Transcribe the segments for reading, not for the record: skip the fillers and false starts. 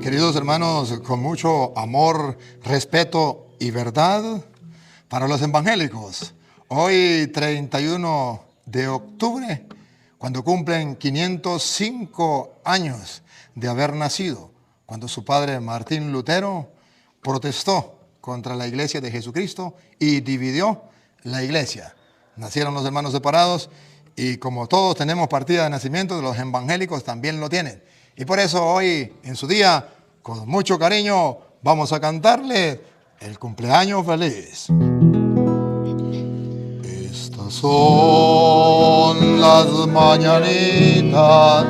Queridos hermanos, con mucho amor, respeto y verdad para los evangélicos, hoy 31 de octubre, cuando cumplen 505 años de haber nacido, cuando su padre Martín Lutero protestó contra la iglesia de Jesucristo y dividió la iglesia. Nacieron los hermanos separados y como todos tenemos partida de nacimiento, los evangélicos también lo tienen. Y por eso hoy, en su día, con mucho cariño, vamos a cantarle el cumpleaños feliz. Estas son las mañanitas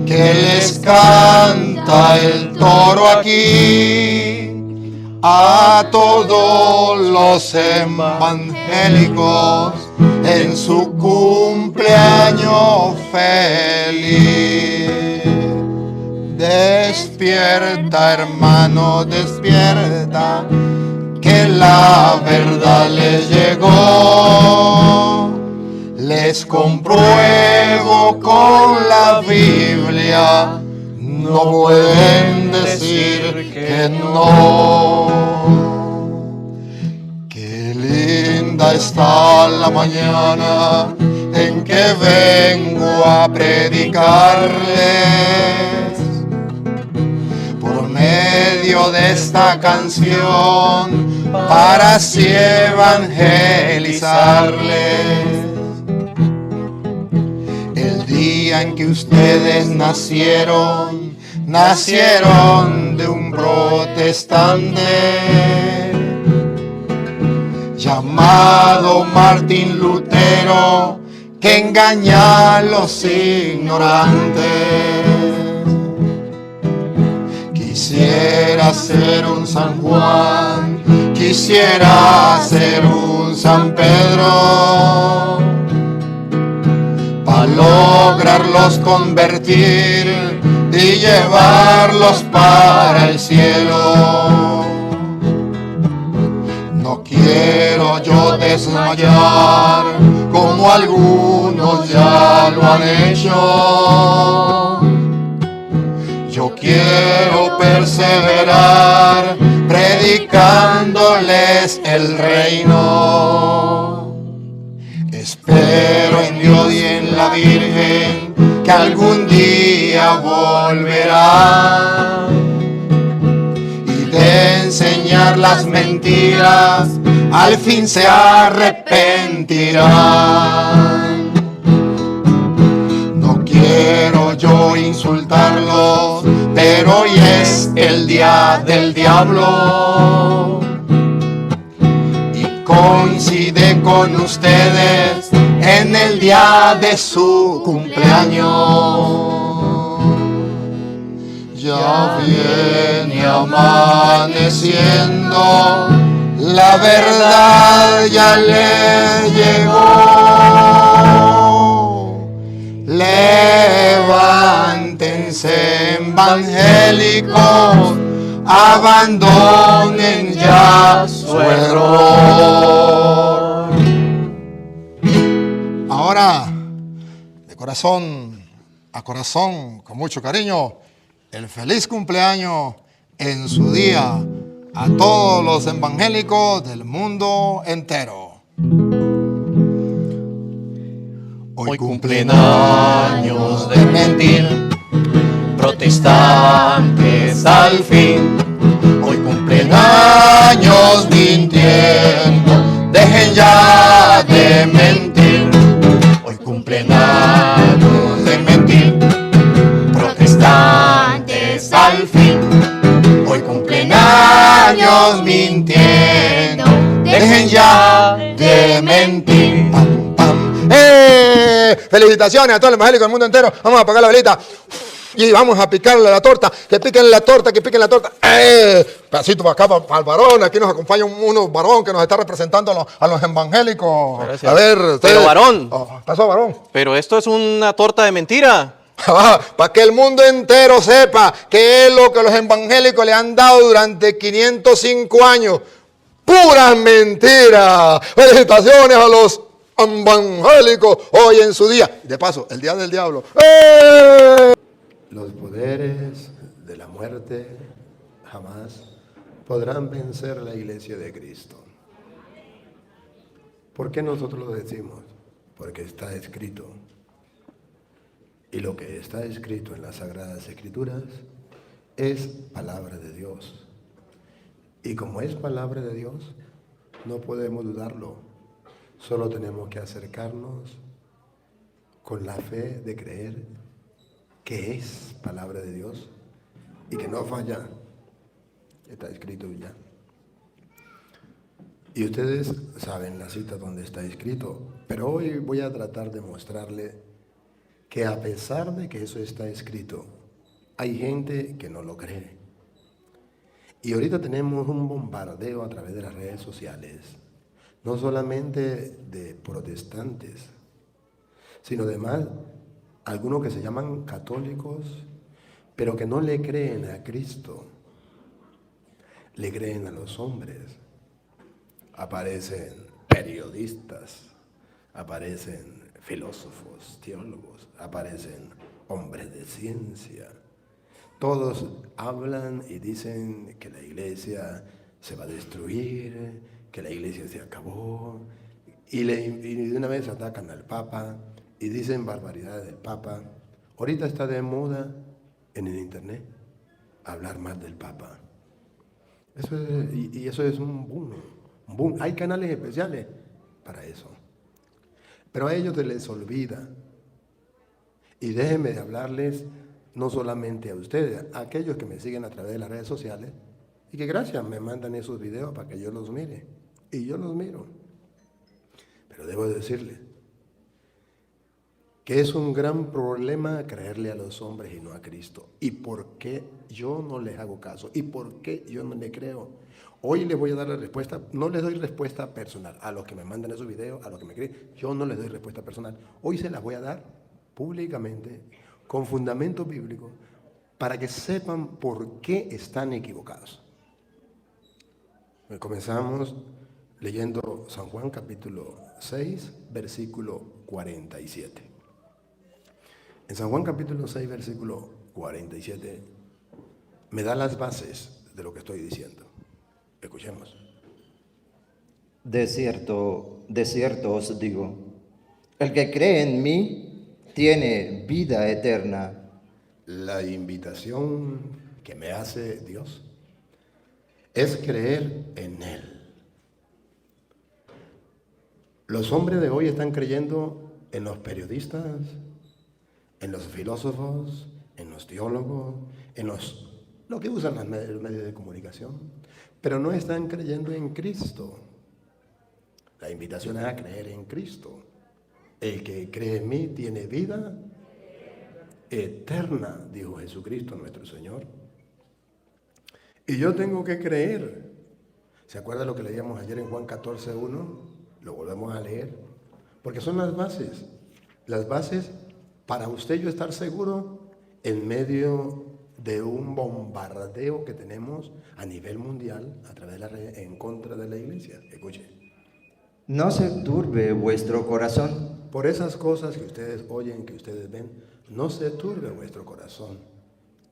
que les canta el toro aquí a todos los evangélicos en su cumpleaños feliz. Despierta, hermano, despierta, que la verdad les llegó. Les compruebo con la Biblia, no pueden decir que no. Qué linda está la mañana en que vengo a predicarles. Por medio de esta canción, para así evangelizarles. El día en que ustedes nacieron de un protestante llamado Martín Lutero, que engaña a los ignorantes. Quisiera ser un San Juan, quisiera ser un San Pedro, para lograrlos convertir y llevarlos para el cielo. No quiero yo desmayar como algunos ya lo han hecho. Yo quiero perseverar predicándoles el reino. Espero en Dios y en la Virgen que algún día volverá, y de enseñar las mentiras al fin se arrepentirán. No quiero yo insultarlos, pero hoy es el día del diablo y coincide con ustedes en el día de su cumpleaños. Ya viene amaneciendo, la verdad ya le llegó. Levántense, evangélicos, abandonen ya su error. Ahora, de corazón a corazón, con mucho cariño, el feliz cumpleaños en su día a todos los evangélicos del mundo entero. Hoy cumplen años de mentir, protestantes al fin. Hoy cumplen años mintiendo, dejen ya de mentir. Hoy cumplen años de mentir, protestantes al fin. Hoy cumplen años mintiendo, dejen ya de mentir. Felicitaciones a todos los evangélicos del mundo entero. Vamos a apagar la velita y vamos a picarle la torta. Que piquen la torta, que piquen la torta. Pedacito para acá, para el varón. Aquí nos acompaña un varón que nos está representando a los evangélicos. Gracias. A ver, ustedes. Pero varón. Pasó, varón. Pero esto es una torta de mentira. Para que el mundo entero sepa que es lo que los evangélicos le han dado durante 505 años. Puras mentiras. Felicitaciones a los evangélicos hoy en su día. De paso, el día del diablo. Los poderes de la muerte. muerte jamás podrán vencer la iglesia de Cristo. ¿Por qué nosotros lo decimos? Porque está escrito. Y lo que está escrito en las Sagradas Escrituras es palabra de Dios. Y como es palabra de Dios, no podemos dudarlo. Solo tenemos que acercarnos con la fe de creer que es palabra de Dios y que no falla. Está escrito ya. Y ustedes saben la cita donde está escrito, pero hoy voy a tratar de mostrarle que a pesar de que eso está escrito, hay gente que no lo cree. Y ahorita tenemos un bombardeo a través de las redes sociales, no solamente de protestantes, sino además algunos que se llaman católicos, pero que no le creen a Cristo, le creen a los hombres. Aparecen periodistas, aparecen filósofos, teólogos, aparecen hombres de ciencia. Todos hablan y dicen que la iglesia se va a destruir, que la iglesia se acabó, y de una vez atacan al Papa y dicen barbaridades del Papa. Ahorita está de moda en el internet hablar mal del Papa. Eso es un boom. Hay canales especiales para eso. Pero a ellos se les olvida. Y déjenme de hablarles no solamente a ustedes, a aquellos que me siguen a través de las redes sociales y que gracias me mandan esos videos para que yo los mire. Y yo los miro. Pero debo decirles que es un gran problema creerle a los hombres y no a Cristo. ¿Y por qué yo no les hago caso? ¿Y por qué yo no le creo? Hoy les voy a dar la respuesta. No les doy respuesta personal a los que me mandan esos videos, a los que me creen. Yo no les doy respuesta personal. Hoy se las voy a dar públicamente, con fundamento bíblico, para que sepan por qué están equivocados. Comenzamos leyendo San Juan capítulo 6, versículo 47. En San Juan capítulo 6, versículo 47, me da las bases de lo que estoy diciendo. Escuchemos. De cierto os digo, el que cree en mí tiene vida eterna. La invitación que me hace Dios es creer en Él. Los hombres de hoy están creyendo en los periodistas, en los filósofos, en los teólogos, en lo que usan los medios de comunicación, pero no están creyendo en Cristo. La invitación es a creer en Cristo. El que cree en mí tiene vida eterna, dijo Jesucristo nuestro Señor. Y yo tengo que creer. ¿Se acuerda lo que leíamos ayer en Juan 14:1? Lo volvemos a leer. Porque son las bases. Las bases para usted y yo estar seguro en medio de un bombardeo que tenemos a nivel mundial a través de la red en contra de la iglesia. Escuche. No se turbe vuestro corazón. Por esas cosas que ustedes oyen, que ustedes ven, no se turbe vuestro corazón.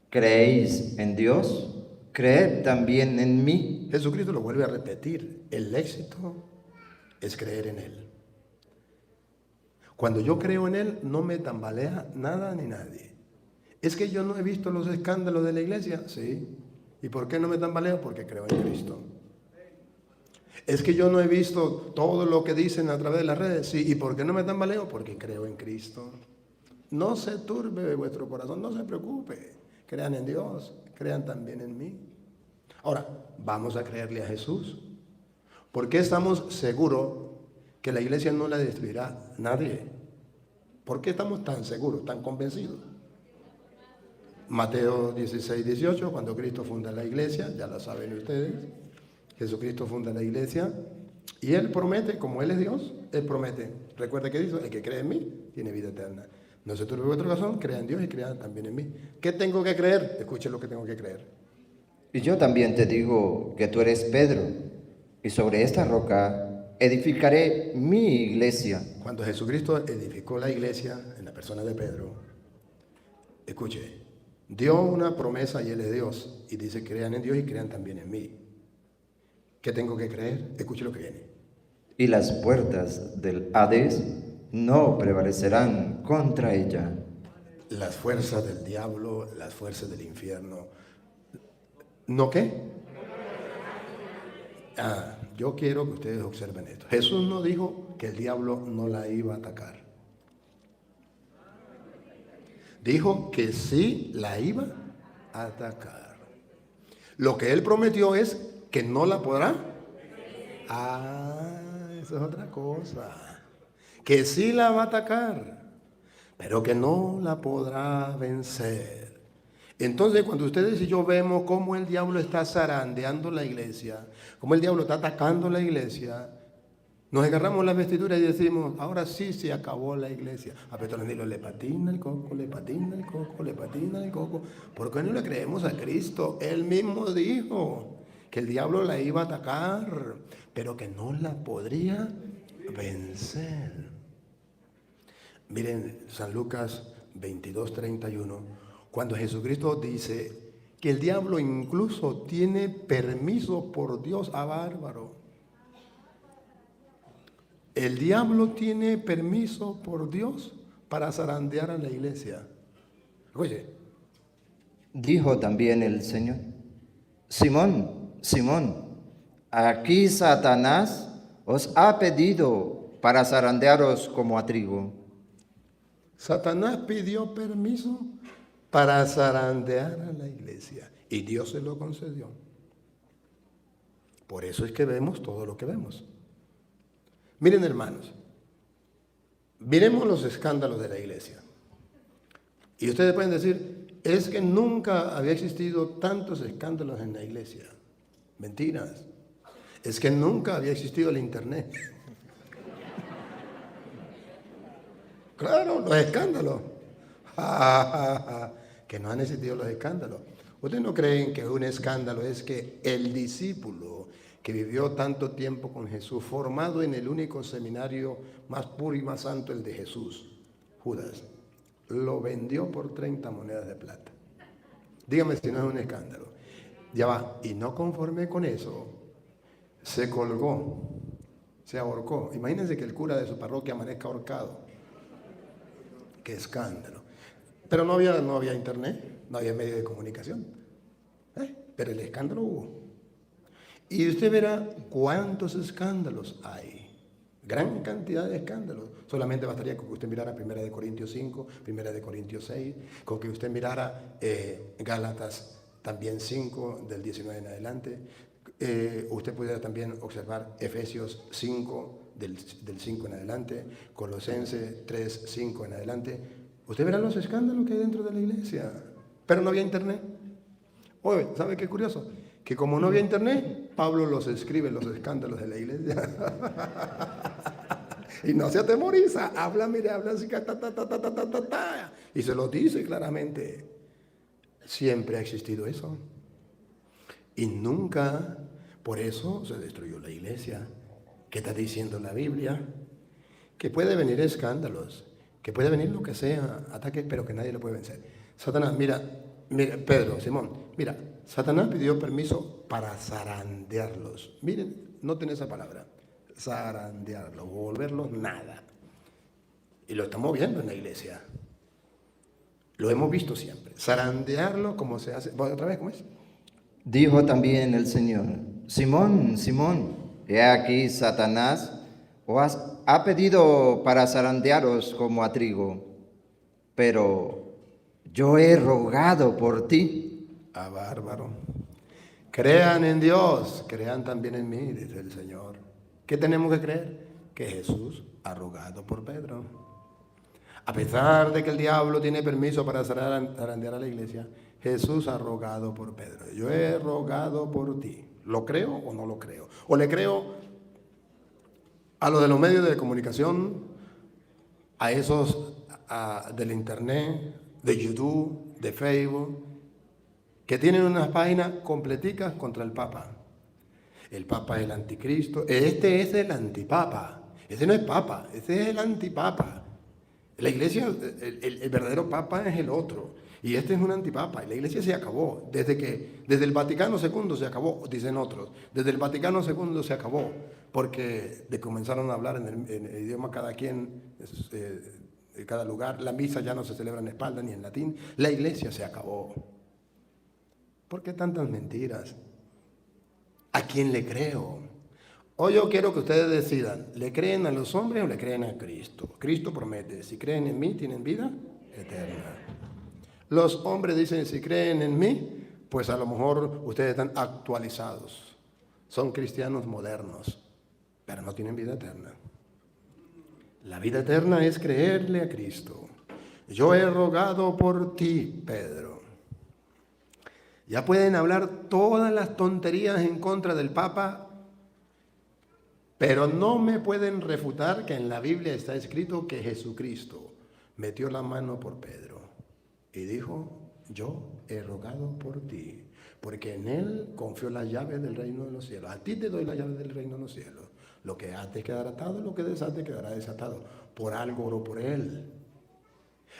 ¿Creéis en Dios? Creed también en mí. Jesucristo lo vuelve a repetir. El éxito es creer en Él. Cuando yo creo en Él, no me tambalea nada ni nadie. ¿Es que yo no he visto los escándalos de la iglesia? Sí. ¿Y por qué no me tambaleo? Porque creo en Cristo. ¿Es que yo no he visto todo lo que dicen a través de las redes? Sí. ¿Y por qué no me tambaleo? Porque creo en Cristo. No se turbe vuestro corazón, no se preocupe. Crean en Dios, crean también en mí. Ahora, vamos a creerle a Jesús. ¿Por qué estamos seguros que la iglesia no la destruirá nadie? ¿Por qué estamos tan seguros, tan convencidos? Mateo 16:18, cuando Cristo funda la iglesia, ya lo saben ustedes, Jesucristo funda la iglesia y Él promete, como Él es Dios, Él promete. Recuerda que dice, el que cree en mí tiene vida eterna. No se turbe vuestro corazón, crean en Dios y crean también en mí. ¿Qué tengo que creer? Escuchen lo que tengo que creer. Y yo también te digo que tú eres Pedro, y sobre esta roca edificaré mi iglesia. Cuando Jesucristo edificó la iglesia en la persona de Pedro, escuche, dio una promesa y Él es Dios. Y dice, crean en Dios y crean también en mí. ¿Qué tengo que creer? Escuche lo que viene. Y las puertas del Hades no prevalecerán contra ella. Las fuerzas del diablo, las fuerzas del infierno. ¿No qué? Yo quiero que ustedes observen esto. Jesús no dijo que el diablo no la iba a atacar. Dijo que sí la iba a atacar. Lo que Él prometió es que no la podrá. Eso es otra cosa. Que sí la va a atacar, pero que no la podrá vencer. Entonces, cuando ustedes y yo vemos cómo el diablo está zarandeando la iglesia, cómo el diablo está atacando la iglesia, nos agarramos las vestiduras y decimos, ahora sí se acabó la iglesia. A Pedro le patina el coco, le patina el coco, le patina el coco. ¿Por qué no le creemos a Cristo? Él mismo dijo que el diablo la iba a atacar, pero que no la podría vencer. Miren, San Lucas 22:31, cuando Jesucristo dice que el diablo incluso tiene permiso por Dios a bárbaro. El diablo tiene permiso por Dios para zarandear a la iglesia. Oye. Dijo también el Señor, Simón, Simón, aquí Satanás os ha pedido para zarandearos como a trigo. Satanás pidió permiso para zarandear a la iglesia y Dios se lo concedió. Por eso es que vemos todo lo que vemos. Miren, hermanos, miremos los escándalos de la iglesia. Y ustedes pueden decir, es que nunca había existido tantos escándalos en la iglesia. Mentiras. Es que nunca había existido el internet. Claro, los escándalos. Que no han existido los escándalos. ¿Ustedes no creen que un escándalo es que el discípulo que vivió tanto tiempo con Jesús, formado en el único seminario más puro y más santo, el de Jesús, Judas, lo vendió por 30 monedas de plata? Dígame si no es un escándalo. Ya va, y no conforme con eso, se colgó, se ahorcó. Imagínense que el cura de su parroquia amanezca ahorcado. ¡Qué escándalo! Pero no había internet, no había medio de comunicación. Pero el escándalo hubo. Y usted verá cuántos escándalos hay. Gran cantidad de escándalos. Solamente bastaría con que usted mirara 1 Corintios 5, 1 Corintios 6, con que usted mirara Gálatas también 5, del 19 en adelante. Usted pudiera también observar Efesios 5, del 5 en adelante, Colosenses 3, 5 en adelante. Usted verá los escándalos que hay dentro de la iglesia. Pero no había internet. Oye, ¿sabe qué curioso? Que como no había internet, Pablo los escribe, los escándalos de la iglesia. Y no se atemoriza, habla así, y se lo dice claramente. Siempre ha existido eso. Y nunca, por eso se destruyó la iglesia. ¿Qué está diciendo la Biblia? Que puede venir escándalos, que puede venir lo que sea, ataques, pero que nadie lo puede vencer. Satanás, mira, Pedro, Simón, mira, Satanás pidió permiso para zarandearlos. Miren, noten esa palabra, zarandearlos, volverlos nada. Y lo estamos viendo en la iglesia. Lo hemos visto siempre. Zarandearlo como se hace. ¿Otra vez cómo es? Dijo también el Señor, Simón, Simón, he aquí Satanás os ha pedido para zarandearos como a trigo, pero yo he rogado por ti. Bárbaro. Crean en Dios, crean también en mí, dice el Señor. ¿Qué tenemos que creer? Que Jesús ha rogado por Pedro. A pesar de que el diablo tiene permiso para zarandear a la iglesia, Jesús ha rogado por Pedro. Yo he rogado por ti. ¿Lo creo o no lo creo? ¿O le creo a los de los medios de comunicación, a esos del internet, de YouTube, de Facebook, que tienen unas páginas completicas contra el Papa? El Papa es el anticristo. Este es el antipapa. Ese no es Papa, ese es el antipapa. La iglesia, el verdadero Papa es el otro. Y este es un antipapa. Y la iglesia se acabó. Desde el Vaticano II se acabó, dicen otros. Desde el Vaticano II se acabó. Porque comenzaron a hablar en el idioma cada quien, en cada lugar. La misa ya no se celebra en espalda ni en latín. La iglesia se acabó. ¿Por qué tantas mentiras? ¿A quién le creo? Hoy yo quiero que ustedes decidan, ¿le creen a los hombres o le creen a Cristo? Cristo promete, si creen en mí, tienen vida eterna. Los hombres dicen, si creen en mí, pues a lo mejor ustedes están actualizados. Son cristianos modernos, pero no tienen vida eterna. La vida eterna es creerle a Cristo. Yo he rogado por ti, Pedro. Ya pueden hablar todas las tonterías en contra del Papa, pero no me pueden refutar que en la Biblia está escrito que Jesucristo metió la mano por Pedro y dijo, yo he rogado por ti, porque en él confió las llaves del reino de los cielos. A ti te doy las llaves del reino de los cielos. Lo que ates quedará atado, lo que desates quedará desatado. Por algo oró por él.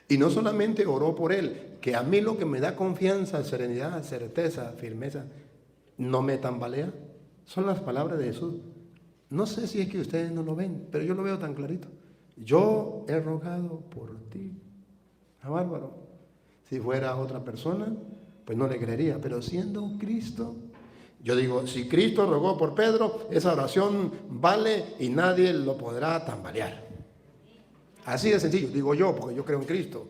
Y no solamente oró por él, que a mí lo que me da confianza, serenidad, certeza, firmeza, no me tambalea, son las palabras de Jesús. No sé si es que ustedes no lo ven, pero yo lo veo tan clarito. Yo he rogado por ti. Ah, bárbaro. Si fuera otra persona, pues no le creería, pero siendo un Cristo, yo digo, si Cristo rogó por Pedro, esa oración vale y nadie lo podrá tambalear. Así de sencillo, digo yo, porque yo creo en Cristo.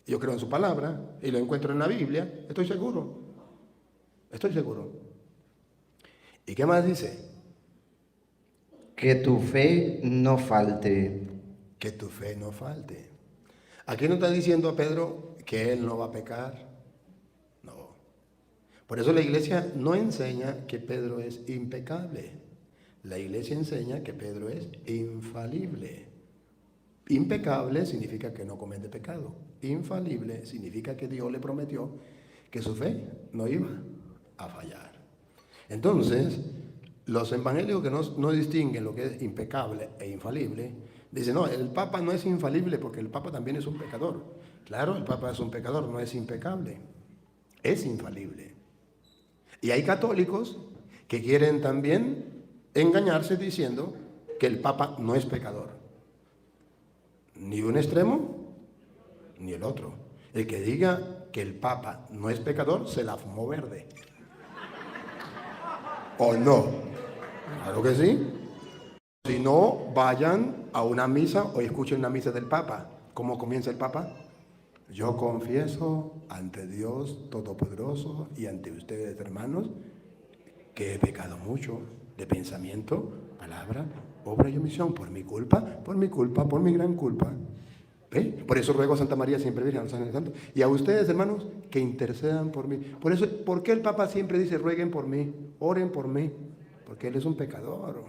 Yo creo en su palabra y lo encuentro en la Biblia, estoy seguro. Estoy seguro. ¿Y qué más dice? Que tu fe no falte. Que tu fe no falte. Aquí no está diciendo a Pedro que él no va a pecar. No. Por eso la iglesia no enseña que Pedro es impecable. La iglesia enseña que Pedro es infalible. Impecable significa que no comete pecado. Infalible significa que Dios le prometió que su fe no iba a fallar. Entonces, los evangélicos que no distinguen lo que es impecable e infalible, dicen, no, el Papa no es infalible porque el Papa también es un pecador. Claro, el Papa es un pecador, no es impecable, es infalible. Y hay católicos que quieren también engañarse diciendo que el Papa no es pecador. Ni un extremo, ni el otro. El que diga que el Papa no es pecador, se la fumó verde. ¿O no? Claro que sí. Si no, vayan a una misa o escuchen una misa del Papa. ¿Cómo comienza el Papa? Yo confieso ante Dios Todopoderoso y ante ustedes, hermanos, que he pecado mucho de pensamiento, palabra, obra y omisión, por mi culpa, por mi gran culpa. ¿Ve? Por eso ruego a Santa María siempre Virgen, a los ángeles santos. Y a ustedes, hermanos, que intercedan por mí. Por eso, ¿por qué el Papa siempre dice rueguen por mí, oren por mí? Porque él es un pecador.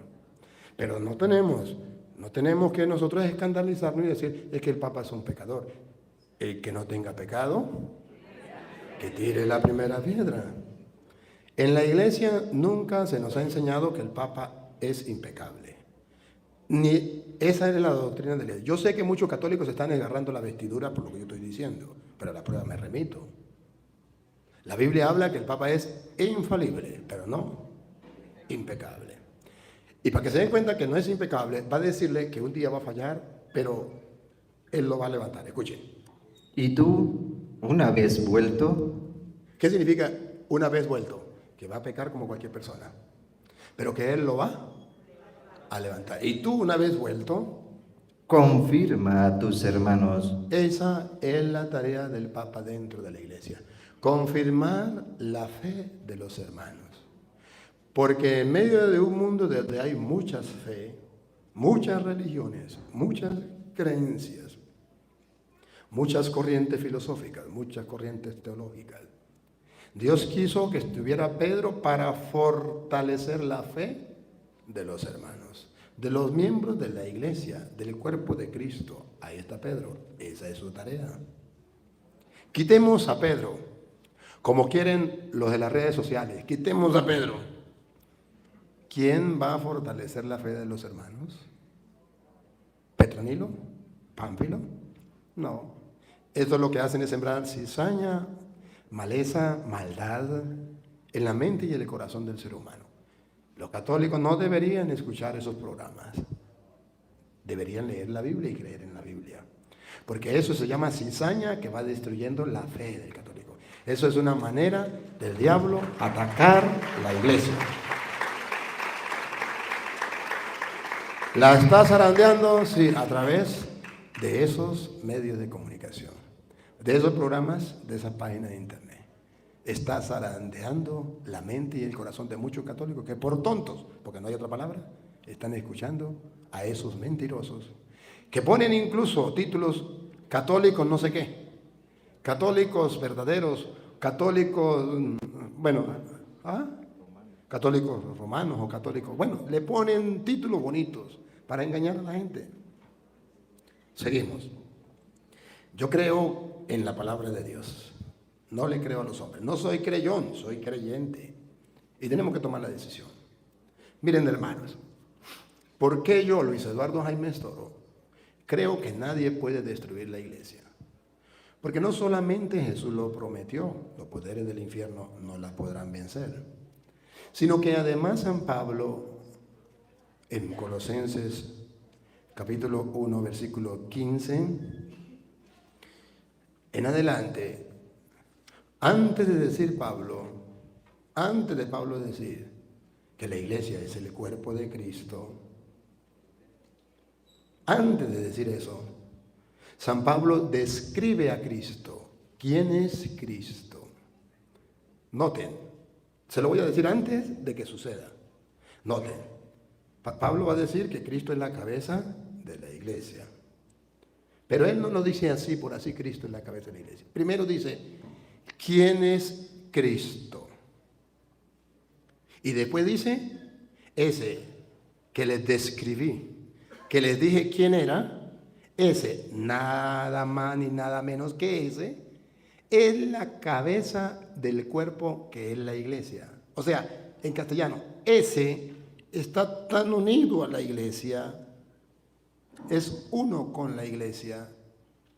Pero no tenemos que nosotros escandalizarnos y decir es que el Papa es un pecador. El que no tenga pecado, que tire la primera piedra. En la iglesia nunca se nos ha enseñado que el Papa es impecable. Ni esa es la doctrina de la iglesia. Yo sé que muchos católicos están agarrando la vestidura por lo que yo estoy diciendo, pero a la prueba me remito. La Biblia habla que el Papa es infalible, pero no impecable. Y para que se den cuenta que no es impecable, va a decirle que un día va a fallar, pero él lo va a levantar. Escuchen. ¿Y tú, una vez vuelto? ¿Qué significa una vez vuelto? Que va a pecar como cualquier persona, pero que él lo va a levantar. Y tú, una vez vuelto, Confirma a tus hermanos. esa es la tarea del Papa dentro de la iglesia. Confirmar la fe de los hermanos. Porque en medio de un mundo donde hay muchas fe, muchas religiones, muchas creencias, muchas corrientes filosóficas, muchas corrientes teológicas, Dios quiso que estuviera Pedro para fortalecer la fe de los hermanos, de los miembros de la iglesia, del cuerpo de Cristo. Ahí está Pedro, esa es su tarea. Quitemos a Pedro, como quieren los de las redes sociales, quitemos a Pedro. ¿Quién va a fortalecer la fe de los hermanos? ¿Petronilo? ¿Pánfilo? No. Esto lo que hacen es sembrar cizaña, maleza, maldad en la mente y en el corazón del ser humano. Los católicos no deberían escuchar esos programas. Deberían leer la Biblia y creer en la Biblia. Porque eso se llama cizaña que va destruyendo la fe del católico. Eso es una manera del diablo atacar la iglesia. La está zarandeando, sí, a través de esos medios de comunicación, de esos programas, de esas páginas de internet. Está zarandeando la mente y el corazón de muchos católicos que por tontos, porque no hay otra palabra, están escuchando a esos mentirosos que ponen incluso títulos católicos no sé qué, católicos verdaderos, católicos, bueno, católicos romanos o católicos, bueno, le ponen títulos bonitos para engañar a la gente. Seguimos. Yo creo en la palabra de Dios, no le creo a los hombres, no soy creyón, soy creyente y tenemos que tomar la decisión. Miren, hermanos, ¿por qué yo, Luis Eduardo Jaime Toro, creo que nadie puede destruir la iglesia? Porque no solamente Jesús lo prometió, los poderes del infierno no la podrán vencer, sino que además San Pablo, en Colosenses capítulo 1, versículo 15, en adelante, antes de Pablo decir que la iglesia es el cuerpo de Cristo, antes de decir eso, San Pablo describe a Cristo. ¿Quién es Cristo? Noten, se lo voy a decir antes de que suceda. Noten, Pablo va a decir que Cristo es la cabeza de la iglesia. Pero él no lo dice así, por así Cristo es la cabeza de la iglesia. Primero dice, ¿quién es Cristo? Y después dice, ese que les describí, que les dije quién era, ese, nada más ni nada menos que ese, es la cabeza del cuerpo que es la iglesia. O sea, en castellano, ese está tan unido a la iglesia, es uno con la iglesia,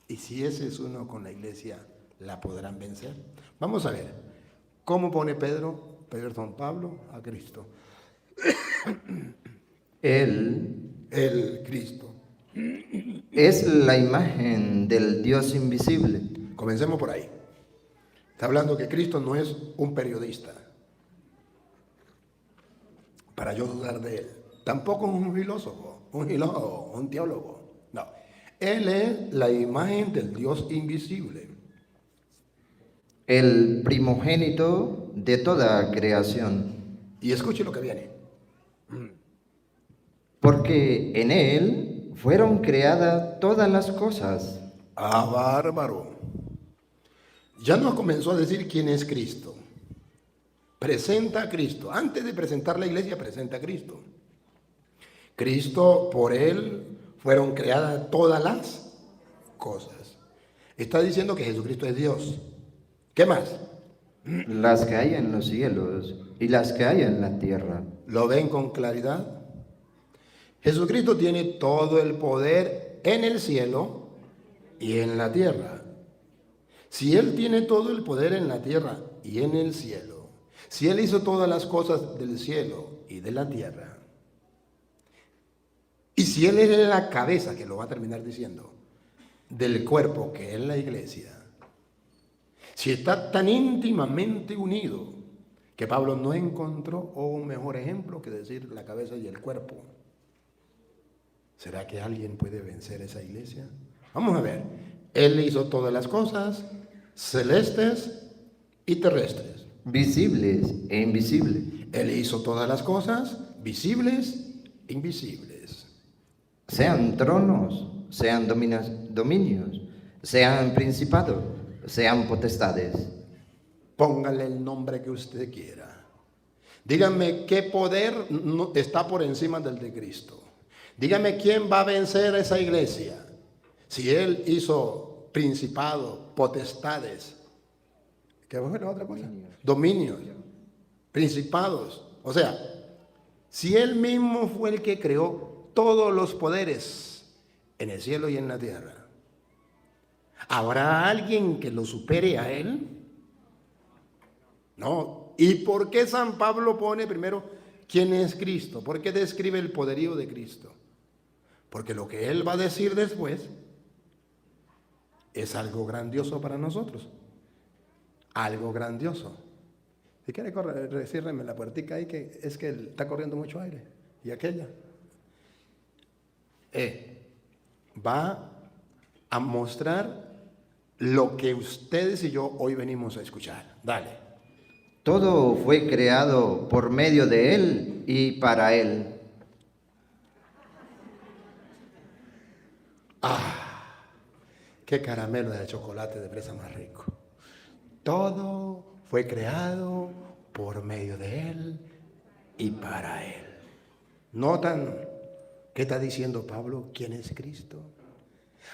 y si ese es uno con la iglesia, la podrán vencer. Vamos a ver, ¿cómo pone Pablo a Cristo? El Cristo. Es la imagen del Dios invisible. Comencemos por ahí. Está hablando que Cristo no es un periodista, para yo dudar de él. Tampoco es un filósofo, un teólogo. No. Él es la imagen del Dios invisible. El primogénito de toda creación. Y escuche lo que viene. Porque en él fueron creadas todas las cosas. ¡Ah, bárbaro! Ya nos comenzó a decir quién es Cristo. Presenta a Cristo. Antes de presentar la iglesia, presenta a Cristo. Cristo, por él, fueron creadas todas las cosas. Está diciendo que Jesucristo es Dios. ¿Qué más? Las que hay en los cielos y las que hay en la tierra. ¿Lo ven con claridad? Jesucristo tiene todo el poder en el cielo y en la tierra. Si Él tiene todo el poder en la tierra y en el cielo, si Él hizo todas las cosas del cielo y de la tierra, y si Él es la cabeza, que lo va a terminar diciendo, del cuerpo que es la iglesia, si está tan íntimamente unido que Pablo no encontró un mejor ejemplo que decir la cabeza y el cuerpo, ¿será que alguien puede vencer esa iglesia? Vamos a ver. Él hizo todas las cosas, celestes y terrestres. Visibles e invisibles. Él hizo todas las cosas, visibles e invisibles. Sean tronos, sean dominios, sean principados, sean potestades. Póngale el nombre que usted quiera. Díganme qué poder está por encima del de Cristo. Dígame quién va a vencer a esa iglesia. Si Él hizo principados, potestades, ¿qué fue la otra cosa? Dominios, principados. O sea, si Él mismo fue el que creó todos los poderes en el cielo y en la tierra, ¿Habrá alguien que lo supere a él? No. ¿Y por qué San Pablo pone primero quién es Cristo? ¿Por qué describe el poderío de Cristo? Porque lo que él va a decir después es algo grandioso para nosotros. Algo grandioso. Si quiere correr, ciérreme la puertica ahí, que es que está corriendo mucho aire. Y aquella. Va a mostrar lo que ustedes y yo hoy venimos a escuchar. Dale. Todo fue creado por medio de Él y para Él. Qué caramelo de chocolate de fresa más rico. Todo fue creado por medio de Él y para Él. ¿Notan qué está diciendo Pablo? ¿Quién es Cristo?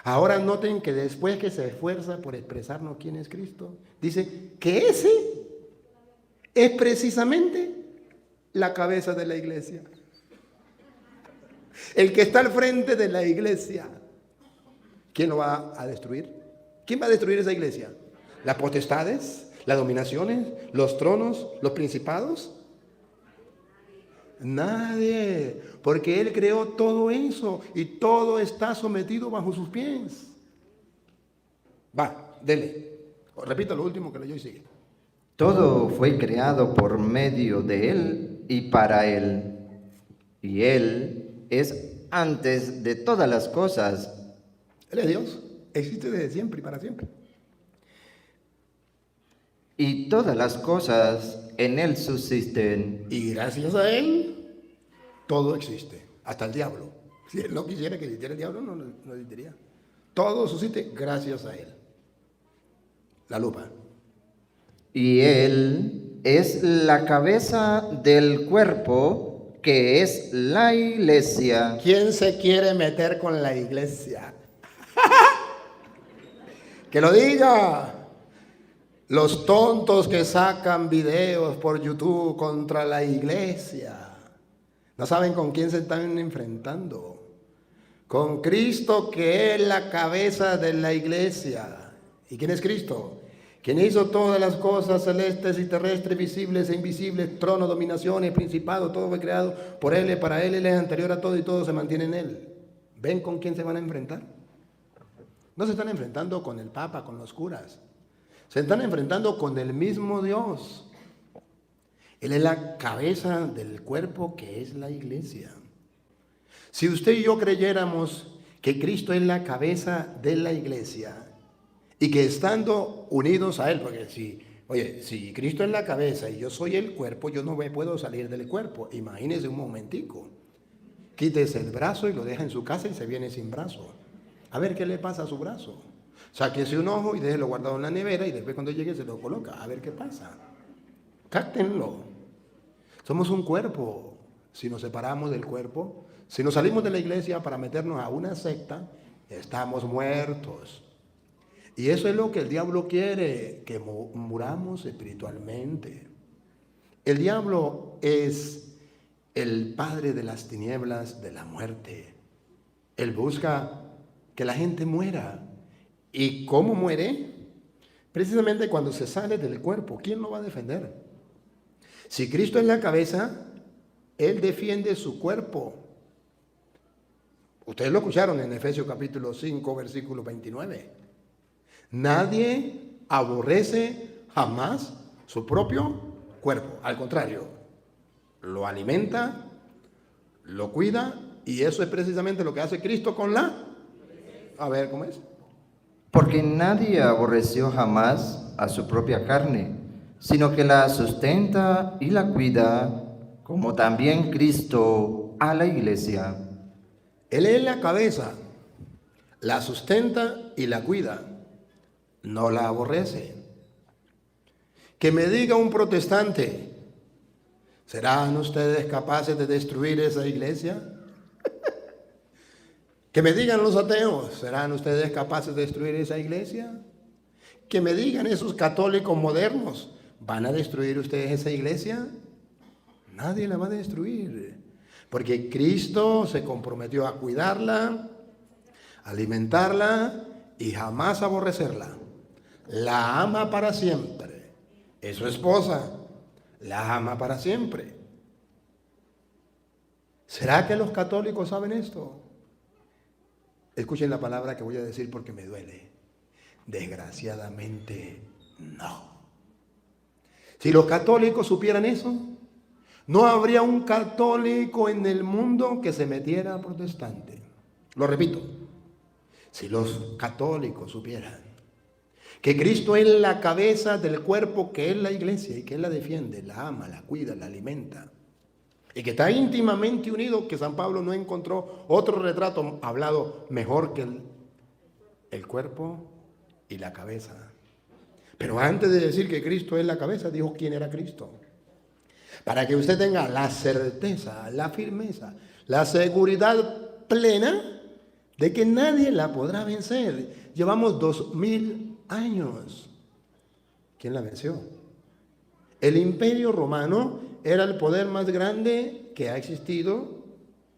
Ahora noten que después que se esfuerza por expresarnos quién es Cristo, dice que ese es precisamente la cabeza de la iglesia. El que está al frente de la iglesia. ¿Quién lo va a destruir? ¿Quién va a destruir esa iglesia? ¿Las potestades? ¿Las dominaciones? ¿Los tronos? ¿Los principados? Nadie, porque Él creó todo eso y todo está sometido bajo sus pies. Va, dele. Repita lo último que leyó y sigue. Todo fue creado por medio de Él y para Él. Y Él es antes de todas las cosas. Él es Dios, existe desde siempre y para siempre. Y todas las cosas en Él subsisten. Y gracias a Él, todo existe, hasta el diablo. Si Él no quisiera que existiera el diablo, no existiría. Todo subsiste gracias a Él. La lupa. Y Él es la cabeza del cuerpo, que es la iglesia. ¿Quién se quiere meter con la iglesia? Que lo diga. Los tontos que sacan videos por YouTube contra la iglesia. No saben con quién se están enfrentando. Con Cristo, que es la cabeza de la iglesia. ¿Y quién es Cristo? Quien hizo todas las cosas celestes y terrestres, visibles e invisibles, tronos, dominaciones, principados, todo fue creado por Él y para Él. Él es anterior a todo y todo se mantiene en Él. ¿Ven con quién se van a enfrentar? No se están enfrentando con el Papa, con los curas. Se están enfrentando con el mismo Dios. Él es la cabeza del cuerpo que es la iglesia. Si usted y yo creyéramos que Cristo es la cabeza de la iglesia y que estando unidos a Él, porque si Cristo es la cabeza y yo soy el cuerpo, yo no me puedo salir del cuerpo. Imagínese un momentico. Quítese el brazo y lo deja en su casa y se viene sin brazo. A ver qué le pasa a su brazo. Sáquese un ojo y déjelo guardado en la nevera y después cuando llegue se lo coloca. A ver qué pasa. Cáctenlo. Somos un cuerpo. Si nos separamos del cuerpo, si nos salimos de la iglesia para meternos a una secta, estamos muertos. Y eso es lo que el diablo quiere, que muramos espiritualmente. El diablo es el padre de las tinieblas, de la muerte. Él busca que la gente muera. ¿Y cómo muere? Precisamente cuando se sale del cuerpo. ¿Quién lo va a defender? Si Cristo es la cabeza, Él defiende su cuerpo. Ustedes lo escucharon en Efesios capítulo 5, versículo 29. Nadie aborrece jamás su propio cuerpo. Al contrario, lo alimenta, lo cuida, y eso es precisamente lo que hace Cristo con la... A ver, ¿cómo es? Porque nadie aborreció jamás a su propia carne, sino que la sustenta y la cuida, como también Cristo a la iglesia. Él es la cabeza, la sustenta y la cuida, no la aborrece. Que me diga un protestante, ¿serán ustedes capaces de destruir esa iglesia? Que me digan los ateos, ¿serán ustedes capaces de destruir esa iglesia? Que me digan esos católicos modernos, ¿van a destruir ustedes esa iglesia? Nadie la va a destruir, porque Cristo se comprometió a cuidarla, a alimentarla y jamás aborrecerla. La ama para siempre. Es su esposa. La ama para siempre. ¿Será que los católicos saben esto? Escuchen la palabra que voy a decir porque me duele. Desgraciadamente, no. Si los católicos supieran eso, no habría un católico en el mundo que se metiera protestante. Lo repito, si los católicos supieran que Cristo es la cabeza del cuerpo que es la iglesia y que Él la defiende, la ama, la cuida, la alimenta, y que está íntimamente unido, que San Pablo no encontró otro retrato hablado mejor que el cuerpo y la cabeza. Pero antes de decir que Cristo es la cabeza, dijo quién era Cristo. Para que usted tenga la certeza, la firmeza, la seguridad plena de que nadie la podrá vencer. Llevamos 2000 años. ¿Quién la venció? El Imperio Romano era el poder más grande que ha existido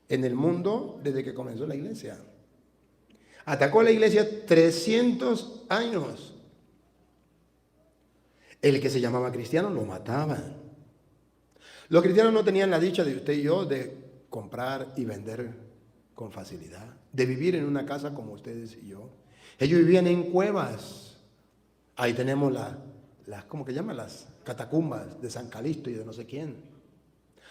en el mundo desde que comenzó la iglesia. Atacó a la iglesia 300 años. El que se llamaba cristiano lo mataban. Los cristianos no tenían la dicha de usted y yo de comprar y vender con facilidad, de vivir en una casa como ustedes y yo. Ellos vivían en cuevas. Ahí tenemos ¿cómo que llaman? Las catacumbas de San Calixto y de no sé quién.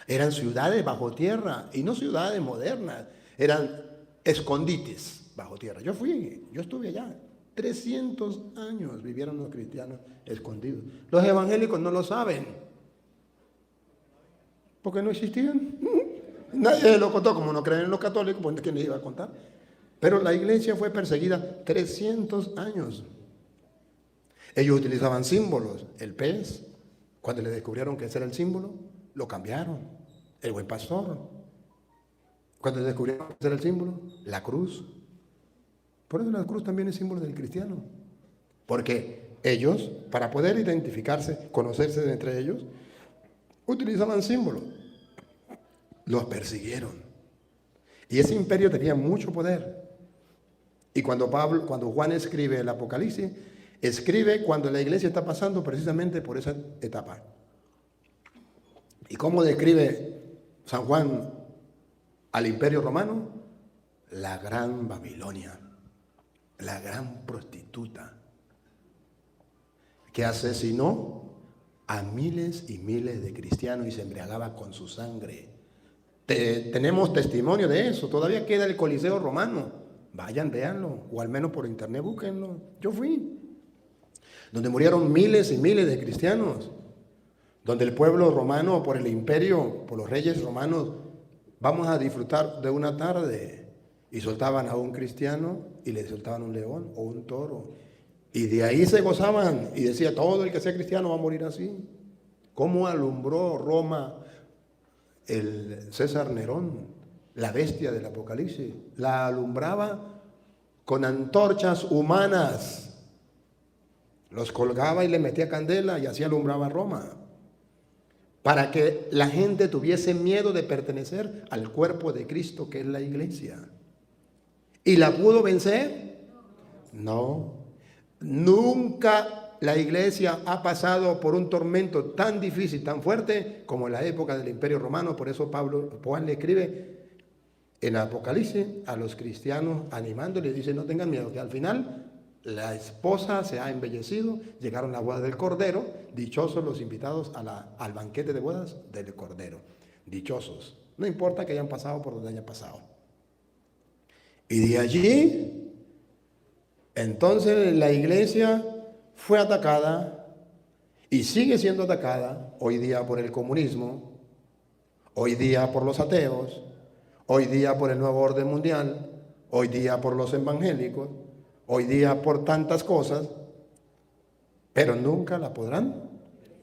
Eran ciudades bajo tierra y no ciudades modernas, eran escondites bajo tierra. Yo estuve allá. 300 años vivieron los cristianos escondidos. Los evangélicos no lo saben, porque no existían. Nadie lo contó, como no creen en los católicos, pues ¿quién les iba a contar? Pero la iglesia fue perseguida 300 años. Ellos utilizaban símbolos. El pez, cuando le descubrieron que ese era el símbolo, lo cambiaron. El buen pastor, cuando le descubrieron que ese era el símbolo, la cruz. Por eso la cruz también es símbolo del cristiano. Porque ellos, para poder identificarse, conocerse entre ellos, utilizaban símbolos. Los persiguieron. Y ese imperio tenía mucho poder. Y cuando Juan escribe el Apocalipsis, escribe cuando la iglesia está pasando precisamente por esa etapa. ¿Y cómo describe San Juan al Imperio Romano? La gran Babilonia, la gran prostituta, que asesinó a miles y miles de cristianos y se embriagaba con su sangre. Tenemos testimonio de eso. Todavía queda el Coliseo Romano. Vayan, véanlo, o al menos por internet búsquenlo. Yo fui. Donde murieron miles y miles de cristianos. Donde el pueblo romano, por el imperio, por los reyes romanos, vamos a disfrutar de una tarde. Y soltaban a un cristiano y le soltaban un león o un toro. Y de ahí se gozaban. Y decía, todo el que sea cristiano va a morir así. ¿Cómo alumbró Roma el César Nerón, la bestia del Apocalipsis? La alumbraba con antorchas humanas. Los colgaba y le metía candela y así alumbraba Roma. Para que la gente tuviese miedo de pertenecer al cuerpo de Cristo, que es la iglesia. ¿Y la pudo vencer? No. Nunca la iglesia ha pasado por un tormento tan difícil, tan fuerte, como en la época del Imperio Romano. Por eso Juan le escribe en Apocalipsis a los cristianos animándoles, dice, no tengan miedo, que al final la esposa se ha embellecido, llegaron las bodas del Cordero, dichosos los invitados al banquete de bodas del Cordero, dichosos, no importa que hayan pasado por donde hayan pasado. Y de allí, entonces la iglesia fue atacada y sigue siendo atacada hoy día por el comunismo, hoy día por los ateos, hoy día por el nuevo orden mundial, hoy día por los evangélicos, hoy día por tantas cosas, pero nunca la podrán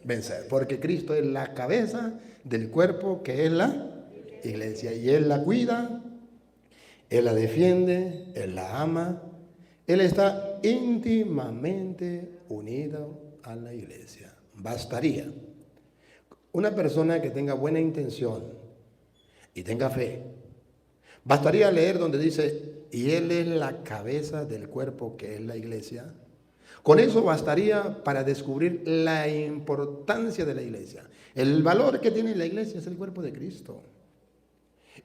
vencer, porque Cristo es la cabeza del cuerpo que es la iglesia, y Él la cuida, Él la defiende, Él la ama, Él está íntimamente unido a la iglesia. Bastaría una persona que tenga buena intención y tenga fe, bastaría leer donde dice, y Él es la cabeza del cuerpo que es la iglesia, con eso bastaría para descubrir la importancia de la iglesia. El valor que tiene la iglesia es el cuerpo de Cristo.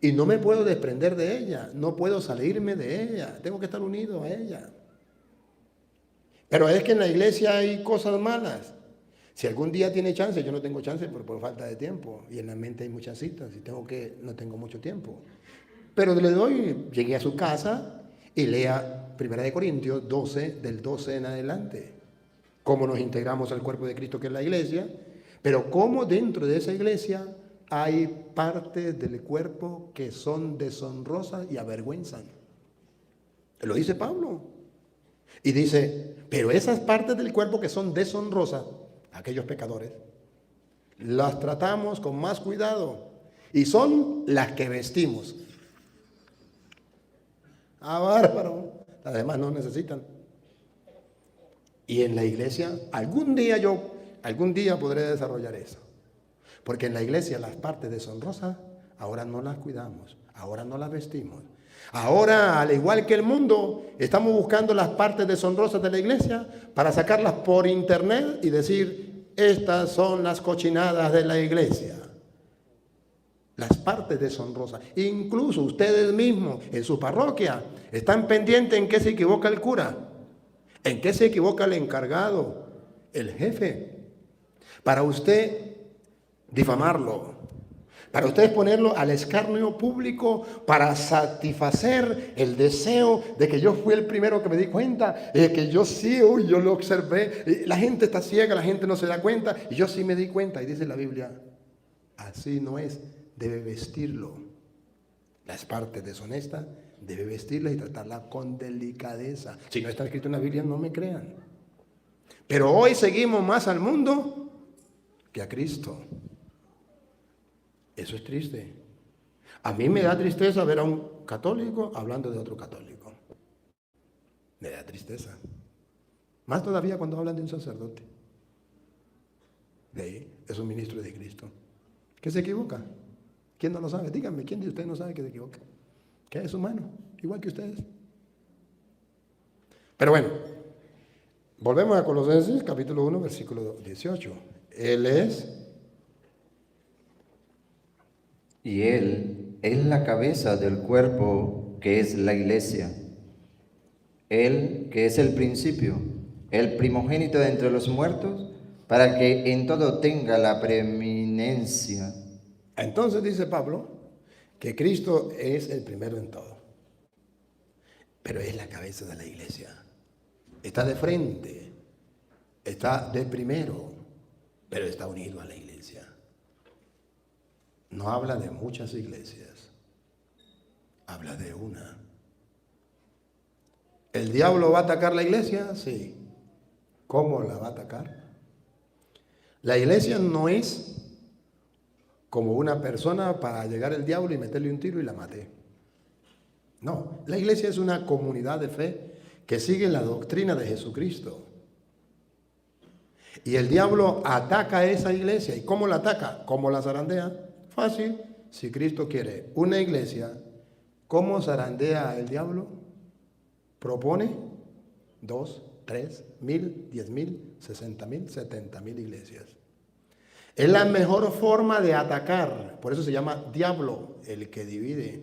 Y no me puedo desprender de ella, no puedo salirme de ella, tengo que estar unido a ella. Pero es que en la iglesia hay cosas malas. Si algún día tiene chance, yo no tengo chance por falta de tiempo. Y en la mente hay muchas citas y no tengo mucho tiempo. Pero le doy, llegué a su casa y lea 1 Corintios 12, del 12 en adelante. Cómo nos integramos al cuerpo de Cristo que es la iglesia, pero cómo dentro de esa iglesia hay partes del cuerpo que son deshonrosas y avergüenzan. Lo dice Pablo. Y dice, pero esas partes del cuerpo que son deshonrosas, aquellos pecadores, las tratamos con más cuidado y son las que vestimos. Ah, bárbaro. Las demás no necesitan. Y en la iglesia, algún día podré desarrollar eso. Porque en la iglesia las partes deshonrosas ahora no las cuidamos, ahora no las vestimos. Ahora, al igual que el mundo, estamos buscando las partes deshonrosas de la iglesia para sacarlas por internet y decir, estas son las cochinadas de la iglesia. Las partes deshonrosas. Incluso ustedes mismos en su parroquia están pendientes en qué se equivoca el cura, en qué se equivoca el encargado, el jefe, para usted difamarlo, para ustedes ponerlo al escarnio público, para satisfacer el deseo de que yo fui el primero que me di cuenta, que yo sí, yo lo observé, la gente está ciega, la gente no se da cuenta, y yo sí me di cuenta, y dice la Biblia, así no es, debe vestirlo. Las partes deshonestas, debe vestirlas y tratarlas con delicadeza. Si no está escrito en la Biblia, no me crean. Pero hoy seguimos más al mundo que a Cristo. Eso es triste. A mí me da tristeza ver a un católico hablando de otro católico. Me da tristeza. Más todavía cuando hablan de un sacerdote. Es un ministro de Cristo. ¿Que se equivoca? ¿Quién no lo sabe? Díganme, ¿quién de ustedes no sabe que se equivoca? Que es humano, igual que ustedes. Pero bueno, volvemos a Colosenses capítulo 1, versículo 18. Él es... Y Él es la cabeza del cuerpo que es la iglesia. Él que es el principio, el primogénito de entre los muertos, para que en todo tenga la preeminencia. Entonces dice Pablo que Cristo es el primero en todo. Pero es la cabeza de la iglesia. Está de frente, está de primero, pero está unido a la iglesia. No habla de muchas iglesias, habla de una. ¿El diablo va a atacar la iglesia? Sí. ¿Cómo la va a atacar? La iglesia no es como una persona para llegar el diablo y meterle un tiro y la mate. No, la iglesia es una comunidad de fe que sigue la doctrina de Jesucristo. Y el diablo ataca a esa iglesia. ¿Y cómo la ataca? ¿Cómo la zarandea? Fácil. Si Cristo quiere una iglesia, ¿cómo zarandea el diablo? Propone 2, 3, 1000, 10,000, 60,000, 70,000 iglesias. Es la mejor forma de atacar. Por eso se llama diablo, el que divide.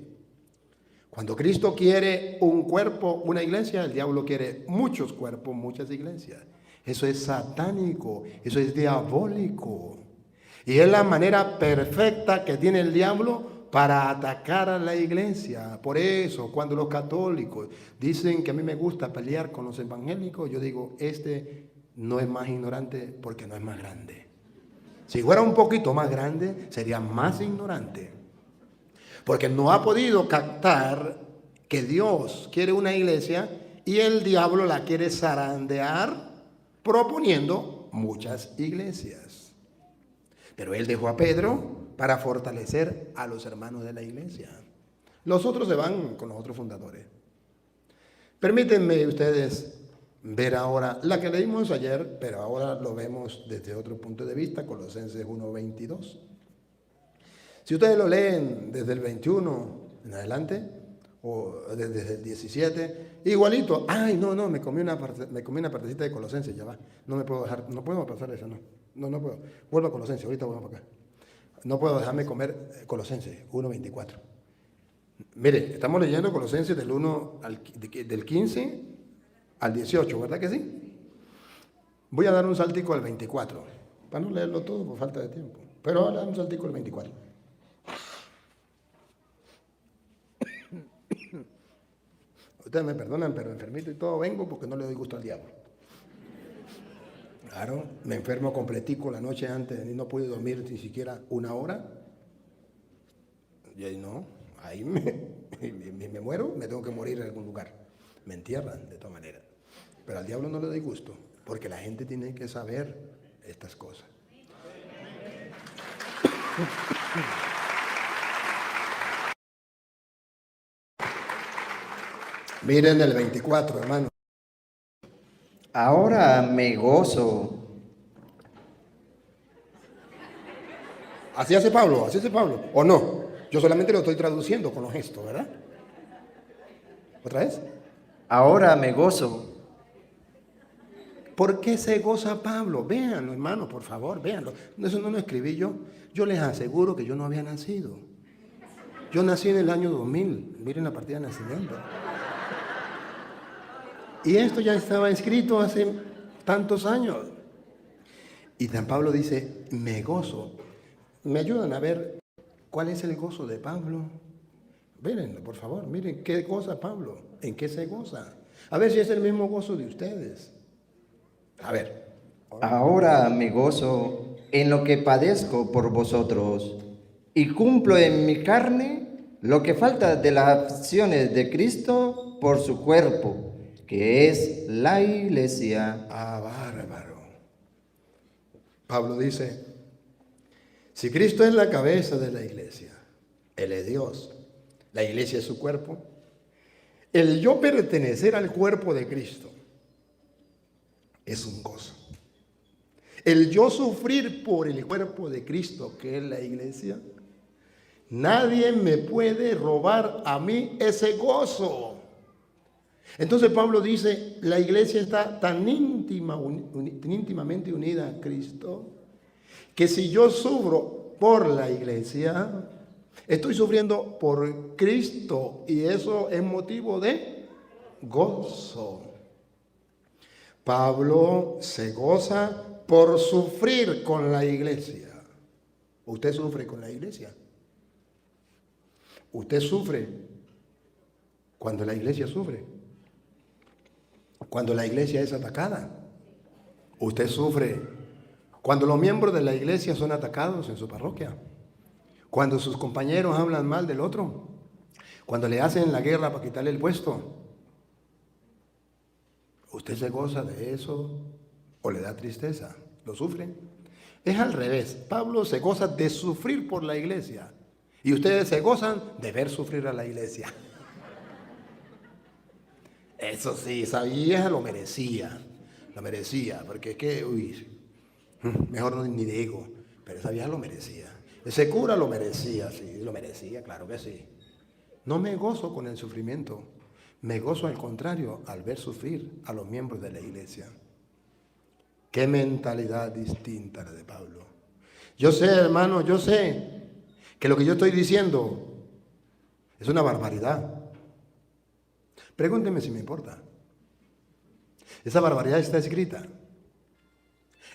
Cuando Cristo quiere un cuerpo, una iglesia, el diablo quiere muchos cuerpos, muchas iglesias. Eso es satánico, eso es diabólico. Y es la manera perfecta que tiene el diablo para atacar a la iglesia. Por eso, cuando los católicos dicen que a mí me gusta pelear con los evangélicos, yo digo, este no es más ignorante porque no es más grande. Si fuera un poquito más grande, sería más ignorante. Porque no ha podido captar que Dios quiere una iglesia y el diablo la quiere zarandear proponiendo muchas iglesias. Pero él dejó a Pedro para fortalecer a los hermanos de la iglesia. Los otros se van con los otros fundadores. Permítanme ustedes ver ahora la que leímos ayer, pero ahora lo vemos desde otro punto de vista, Colosenses 1:22. Si ustedes lo leen desde el 21 en adelante, o desde el 17, igualito. Ay, no, me comí una partecita de Colosenses, ya va. No me puedo dejar, no puedo pasar esa, no puedo. Vuelvo a Colosenses, ahorita vuelvo para acá. No puedo dejarme comer Colosenses 1:24. Mire, estamos leyendo Colosenses del 15 al 18, ¿verdad que sí? Voy a dar un saltico al 24, para no leerlo todo por falta de tiempo. Pero ahora un saltico al 24. Ustedes me perdonan, pero enfermito y todo vengo porque no le doy gusto al diablo. Claro, me enfermo completico la noche antes y no pude dormir ni siquiera una hora. Y ahí no, ahí me muero, me tengo que morir en algún lugar. Me entierran de todas maneras. Pero al diablo no le doy gusto, porque la gente tiene que saber estas cosas. Miren el 24, hermano. Ahora me gozo. Así hace Pablo, ¿o no? Yo solamente lo estoy traduciendo con los gestos, ¿verdad? ¿Otra vez? Ahora me gozo. ¿Por qué se goza Pablo? Véanlo, hermano, por favor, véanlo. Eso no lo escribí yo. Yo les aseguro que yo no había nacido. Yo nací en el año 2000. Miren la partida de nacimiento. Y esto ya estaba escrito hace tantos años. Y San Pablo dice, me gozo. ¿Me ayudan a ver cuál es el gozo de Pablo? Mírenlo, por favor, miren qué goza Pablo, en qué se goza. A ver si es el mismo gozo de ustedes. A ver. Ahora me gozo en lo que padezco por vosotros y cumplo en mi carne lo que falta de las acciones de Cristo por su cuerpo, que es la iglesia. Ah, bárbaro. Pablo dice, si Cristo es la cabeza de la iglesia, Él es Dios, la iglesia es su cuerpo, el yo pertenecer al cuerpo de Cristo es un gozo. El yo sufrir por el cuerpo de Cristo, que es la iglesia, nadie me puede robar a mí ese gozo. Entonces Pablo dice, la iglesia está tan íntimamente unida a Cristo, que si yo sufro por la iglesia, estoy sufriendo por Cristo, y eso es motivo de gozo. Pablo se goza por sufrir con la iglesia. ¿Usted sufre con la iglesia? ¿Usted sufre cuando la iglesia sufre? Cuando la iglesia es atacada. ¿Usted sufre cuando los miembros de la iglesia son atacados en su parroquia? Cuando sus compañeros hablan mal del otro. Cuando le hacen la guerra para quitarle el puesto. ¿Usted se goza de eso o le da tristeza? ¿Lo sufre? Es al revés. Pablo se goza de sufrir por la iglesia. Y ustedes se gozan de ver sufrir a la iglesia. Eso sí, esa vieja lo merecía, porque es que, mejor ni digo, pero esa vieja lo merecía. Ese cura lo merecía, sí, lo merecía, claro que sí. No me gozo con el sufrimiento, me gozo al contrario al ver sufrir a los miembros de la iglesia. Qué mentalidad distinta la de Pablo. Yo sé, hermano, yo sé que lo que yo estoy diciendo es una barbaridad. Pregúntenme si me importa. Esa barbaridad está escrita.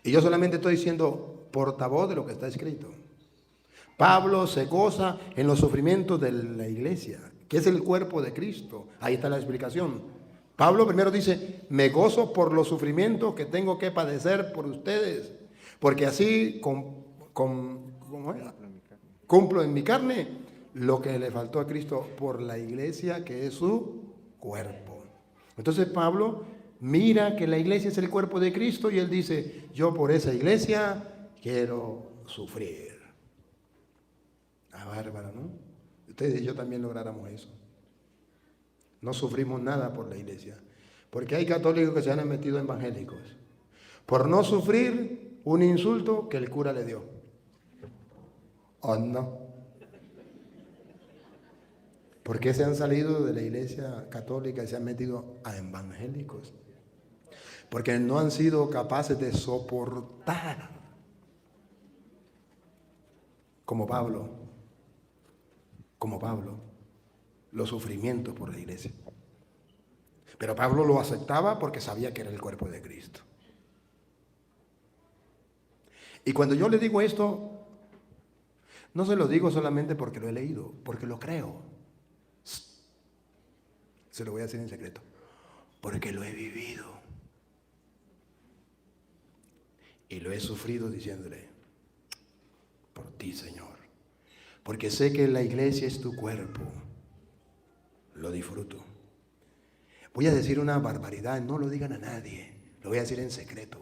Y yo solamente estoy siendo portavoz de lo que está escrito. Pablo se goza en los sufrimientos de la iglesia, que es el cuerpo de Cristo. Ahí está la explicación. Pablo primero dice, me gozo por los sufrimientos que tengo que padecer por ustedes, porque así cumplo en mi carne lo que le faltó a Cristo por la iglesia, que es su cuerpo. Entonces Pablo mira que la iglesia es el cuerpo de Cristo y él dice, yo por esa iglesia quiero sufrir. Ah, bárbaro, ¿no? Ustedes y yo también lográramos eso. No sufrimos nada por la iglesia, porque hay católicos que se han metido evangélicos por no sufrir un insulto que el cura le dio. ¿O no? ¿Por qué se han salido de la iglesia católica y se han metido a evangélicos? Porque no han sido capaces de soportar, como Pablo, los sufrimientos por la iglesia. Pero Pablo lo aceptaba porque sabía que era el cuerpo de Cristo. Y cuando yo le digo esto, no se lo digo solamente porque lo he leído, porque lo creo. Se lo voy a decir en secreto, porque lo he vivido. Y lo he sufrido diciéndole, por ti, Señor, porque sé que la iglesia es tu cuerpo. Lo disfruto. Voy a decir una barbaridad, no lo digan a nadie, lo voy a decir en secreto.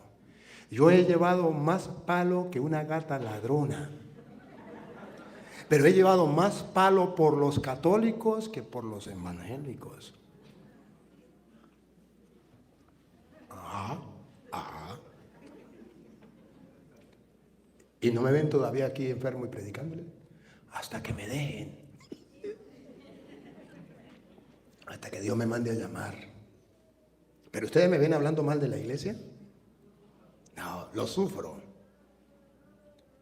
Yo he llevado más palo que una gata ladrona, pero he llevado más palo por los católicos que por los evangélicos. Y no me ven todavía aquí enfermo y predicándole. Hasta que me dejen. Hasta que Dios me mande a llamar. ¿Pero ustedes me ven hablando mal de la iglesia? No, lo sufro.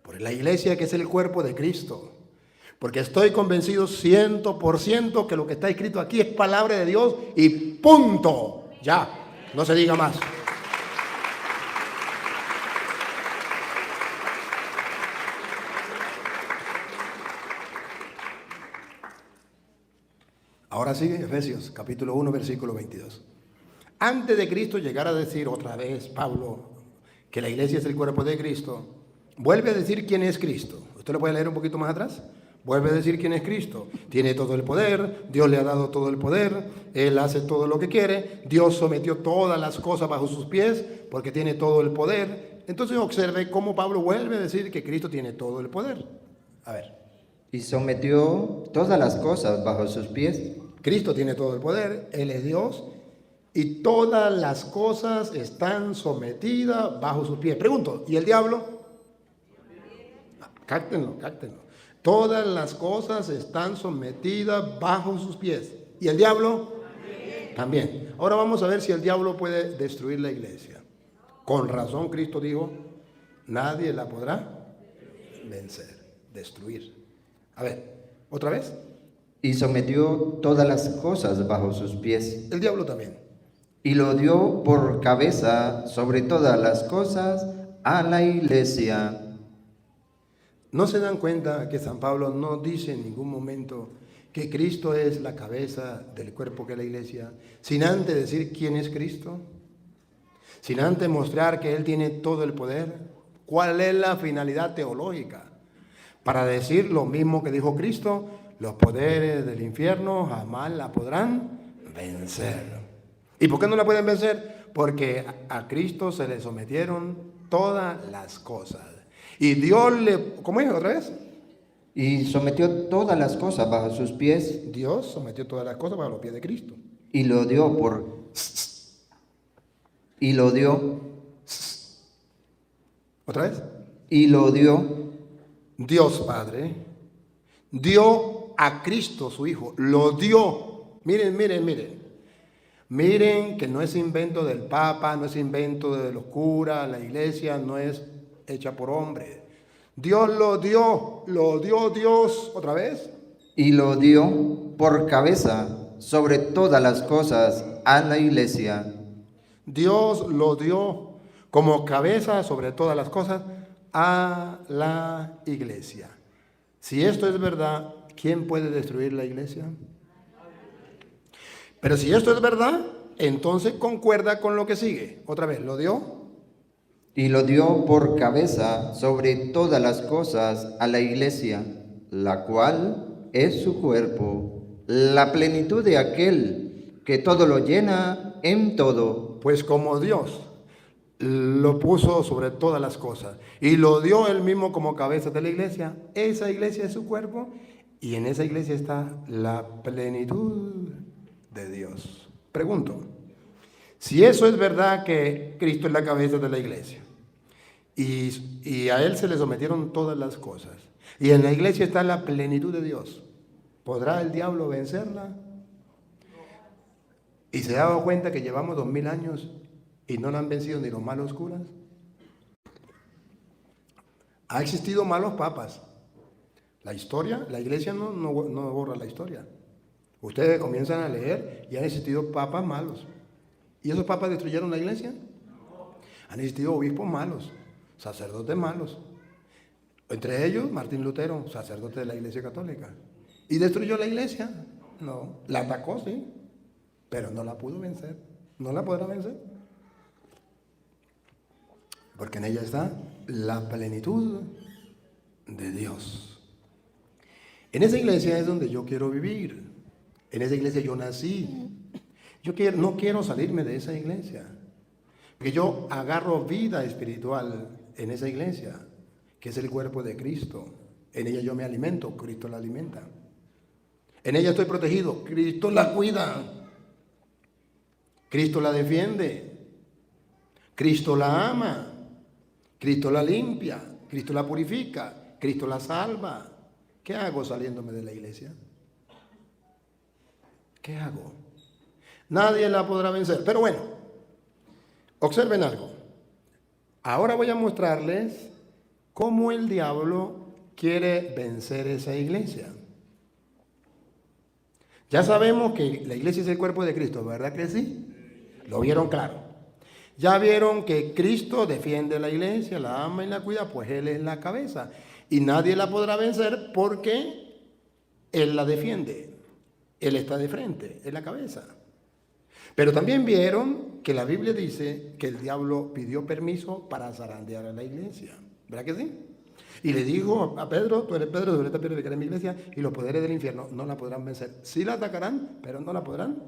Por la iglesia que es el cuerpo de Cristo. Porque estoy convencido 100% que lo que está escrito aquí es palabra de Dios y punto. Ya, no se diga más. Ahora sigue Efesios, capítulo 1, versículo 22. Antes de Cristo llegar a decir otra vez, Pablo, que la iglesia es el cuerpo de Cristo, vuelve a decir quién es Cristo. ¿Usted lo puede leer un poquito más atrás? Vuelve a decir quién es Cristo. Tiene todo el poder, Dios le ha dado todo el poder, Él hace todo lo que quiere, Dios sometió todas las cosas bajo sus pies porque tiene todo el poder. Entonces observe cómo Pablo vuelve a decir que Cristo tiene todo el poder. A ver. Y sometió todas las cosas bajo sus pies. Cristo tiene todo el poder, Él es Dios y todas las cosas están sometidas bajo sus pies. Pregunto, ¿y el diablo? Cáctenlo. Todas las cosas están sometidas bajo sus pies. ¿Y el diablo? También. Ahora vamos a ver si el diablo puede destruir la iglesia. Con razón Cristo dijo, nadie la podrá vencer, destruir. A ver, ¿otra vez? Y sometió todas las cosas bajo sus pies. El diablo también. Y lo dio por cabeza sobre todas las cosas a la iglesia. ¿No se dan cuenta que San Pablo no dice en ningún momento que Cristo es la cabeza del cuerpo que es la iglesia, sin antes decir quién es Cristo? Sin antes mostrar que Él tiene todo el poder. ¿Cuál es la finalidad teológica? Para decir lo mismo que dijo Cristo, los poderes del infierno jamás la podrán vencer. ¿Y por qué no la pueden vencer? Porque a Cristo se le sometieron todas las cosas. Y Dios le... ¿Cómo es otra vez? Y sometió todas las cosas bajo sus pies. Dios sometió todas las cosas bajo los pies de Cristo. Y lo dio por... Y lo dio... ¿Otra vez? Y lo dio... Dios Padre dio a Cristo su Hijo, lo dio. Miren que no es invento del Papa, no es invento de los curas, la iglesia no es hecha por hombres. Dios lo dio Dios, otra vez. Y lo dio por cabeza sobre todas las cosas a la iglesia. Dios lo dio como cabeza sobre todas las cosas a la iglesia. Si esto es verdad, ¿quién puede destruir la iglesia? Pero si esto es verdad, entonces concuerda con lo que sigue. Otra vez, ¿lo dio? Y lo dio por cabeza sobre todas las cosas a la iglesia, la cual es su cuerpo, la plenitud de aquel que todo lo llena en todo. Pues como Dios lo puso sobre todas las cosas y lo dio él mismo como cabeza de la iglesia, esa iglesia es su cuerpo y en esa iglesia está la plenitud de Dios. Pregunto, si eso es verdad que Cristo es la cabeza de la iglesia y a él se le sometieron todas las cosas y en la iglesia está la plenitud de Dios, ¿Podrá el diablo vencerla? ¿Y se ha dado cuenta que llevamos 2000 años y no la han vencido ni los malos curas? Ha existido malos papas. La historia, la iglesia no borra la historia. Ustedes comienzan a leer y han existido papas malos. ¿Y esos papas destruyeron la iglesia? Han existido obispos malos, sacerdotes malos. Entre ellos, Martín Lutero, sacerdote de la Iglesia Católica. ¿Y destruyó la iglesia? No. La atacó, sí, pero no la pudo vencer. No la podrá vencer. Porque en ella está la plenitud de Dios. En esa iglesia es donde yo quiero vivir. En esa iglesia yo nací. No quiero salirme de esa iglesia. Porque yo agarro vida espiritual en esa iglesia, que es el cuerpo de Cristo. En ella yo me alimento, Cristo la alimenta. En ella estoy protegido, Cristo la cuida. Cristo la defiende. Cristo la ama. Cristo la limpia. Cristo la purifica. Cristo la salva. ¿Qué hago saliéndome de la iglesia? ¿Qué hago? Nadie la podrá vencer. Pero bueno, observen algo. Ahora voy a mostrarles cómo el diablo quiere vencer esa iglesia. Ya sabemos que la iglesia es el cuerpo de Cristo, ¿verdad que sí? Lo vieron claro. Ya vieron que Cristo defiende la iglesia, la ama y la cuida, pues Él es la cabeza. Y nadie la podrá vencer porque Él la defiende. Él está de frente, es la cabeza. Pero también vieron que la Biblia dice que el diablo pidió permiso para zarandear a la iglesia. ¿Verdad que sí? Y le dijo a Pedro, tú eres Pedro, sobre esta piedra edificaré mi iglesia, y los poderes del infierno no la podrán vencer. Sí la atacarán, pero no la podrán.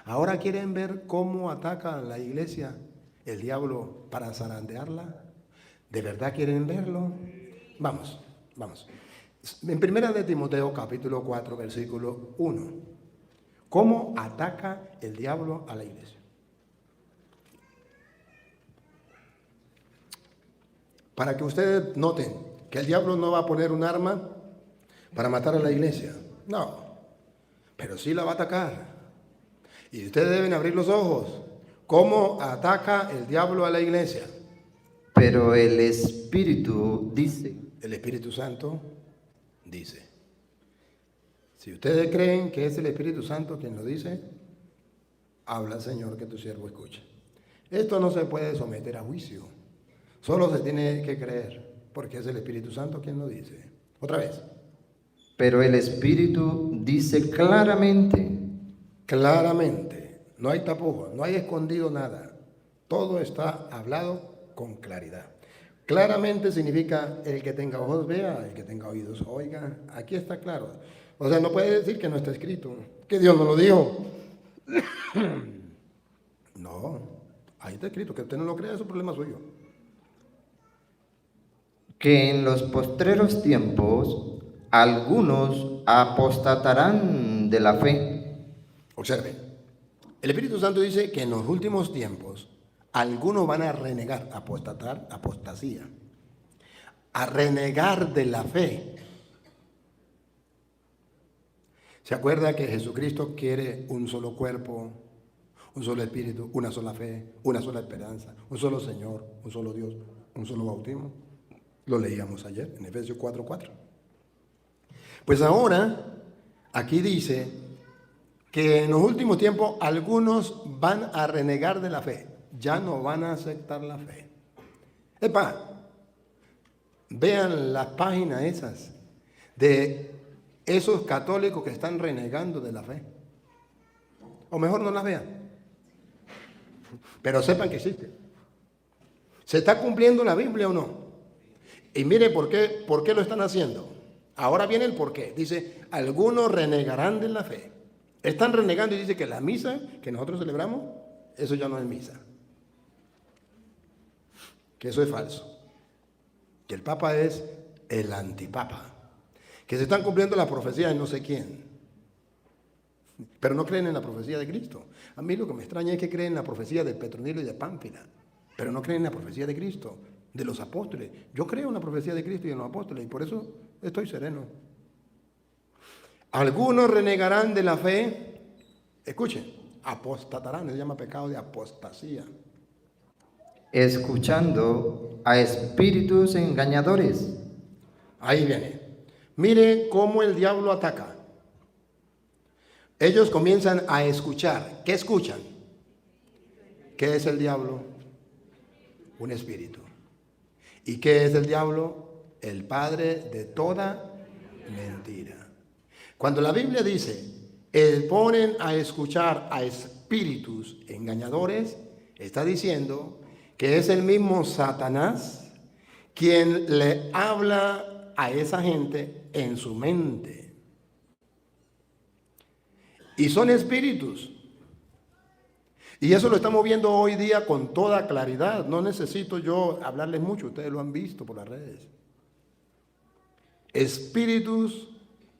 Ahora quieren ver cómo ataca a la iglesia el diablo para zarandearla. ¿De verdad quieren verlo? Vamos. En 1 de Timoteo capítulo 4 versículo 1. ¿Cómo ataca el diablo a la iglesia? Para que ustedes noten que el diablo no va a poner un arma para matar a la iglesia. No, pero sí la va a atacar. Y ustedes deben abrir los ojos. ¿Cómo ataca el diablo a la iglesia? Pero el Espíritu dice. El Espíritu Santo dice. Si ustedes creen que es el Espíritu Santo quien lo dice, habla, Señor, que tu siervo escucha. Esto no se puede someter a juicio. Solo se tiene que creer, porque es el Espíritu Santo quien lo dice. Otra vez. Pero el Espíritu dice claramente. Claramente. No hay tapujos, no hay escondido nada. Todo está hablado con claridad. Claramente significa el que tenga ojos vea, el que tenga oídos oiga. Aquí está claro. O sea, no puede decir que no está escrito, que Dios no lo dijo. No, ahí está escrito. Que usted no lo crea es un problema suyo. Que en los postreros tiempos algunos apostatarán de la fe. Observe, el Espíritu Santo dice que en los últimos tiempos algunos van a renegar, apostatar, apostasía, a renegar de la fe. ¿Se acuerda que Jesucristo quiere un solo cuerpo, un solo espíritu, una sola fe, una sola esperanza, un solo Señor, un solo Dios, un solo bautismo? Lo leíamos ayer en Efesios 4:4. Pues ahora, aquí dice que en los últimos tiempos algunos van a renegar de la fe, ya no van a aceptar la fe. Vean las páginas esas de esos católicos que están renegando de la fe. O mejor no las vean, pero sepan que existe. ¿Se está cumpliendo la Biblia o no? Y mire por qué lo están haciendo. Ahora viene el por qué. Dice, algunos renegarán de la fe. Están renegando y dice que la misa que nosotros celebramos, eso ya no es misa. Que eso es falso. Que el Papa es el antipapa. Que se están cumpliendo las profecías de no sé quién. Pero no creen en la profecía de Cristo. A mí lo que me extraña es que creen en la profecía de Petronilo y de Pámpila, pero no creen en la profecía de Cristo, de los apóstoles. Yo creo en la profecía de Cristo y en los apóstoles y por eso estoy sereno. Algunos renegarán de la fe. Escuchen, apostatarán, se llama pecado de apostasía. Escuchando a espíritus engañadores. Ahí viene. Mire cómo el diablo ataca. Ellos comienzan a escuchar. ¿Qué escuchan? ¿Qué es el diablo? Un espíritu. ¿Y qué es el diablo? El padre de toda mentira. Cuando la Biblia dice, ponen a escuchar a espíritus engañadores, está diciendo que es el mismo Satanás quien le habla a esa gente en su mente. Y son espíritus. Y eso lo estamos viendo hoy día con toda claridad. No necesito yo hablarles mucho, ustedes lo han visto por las redes. Espíritus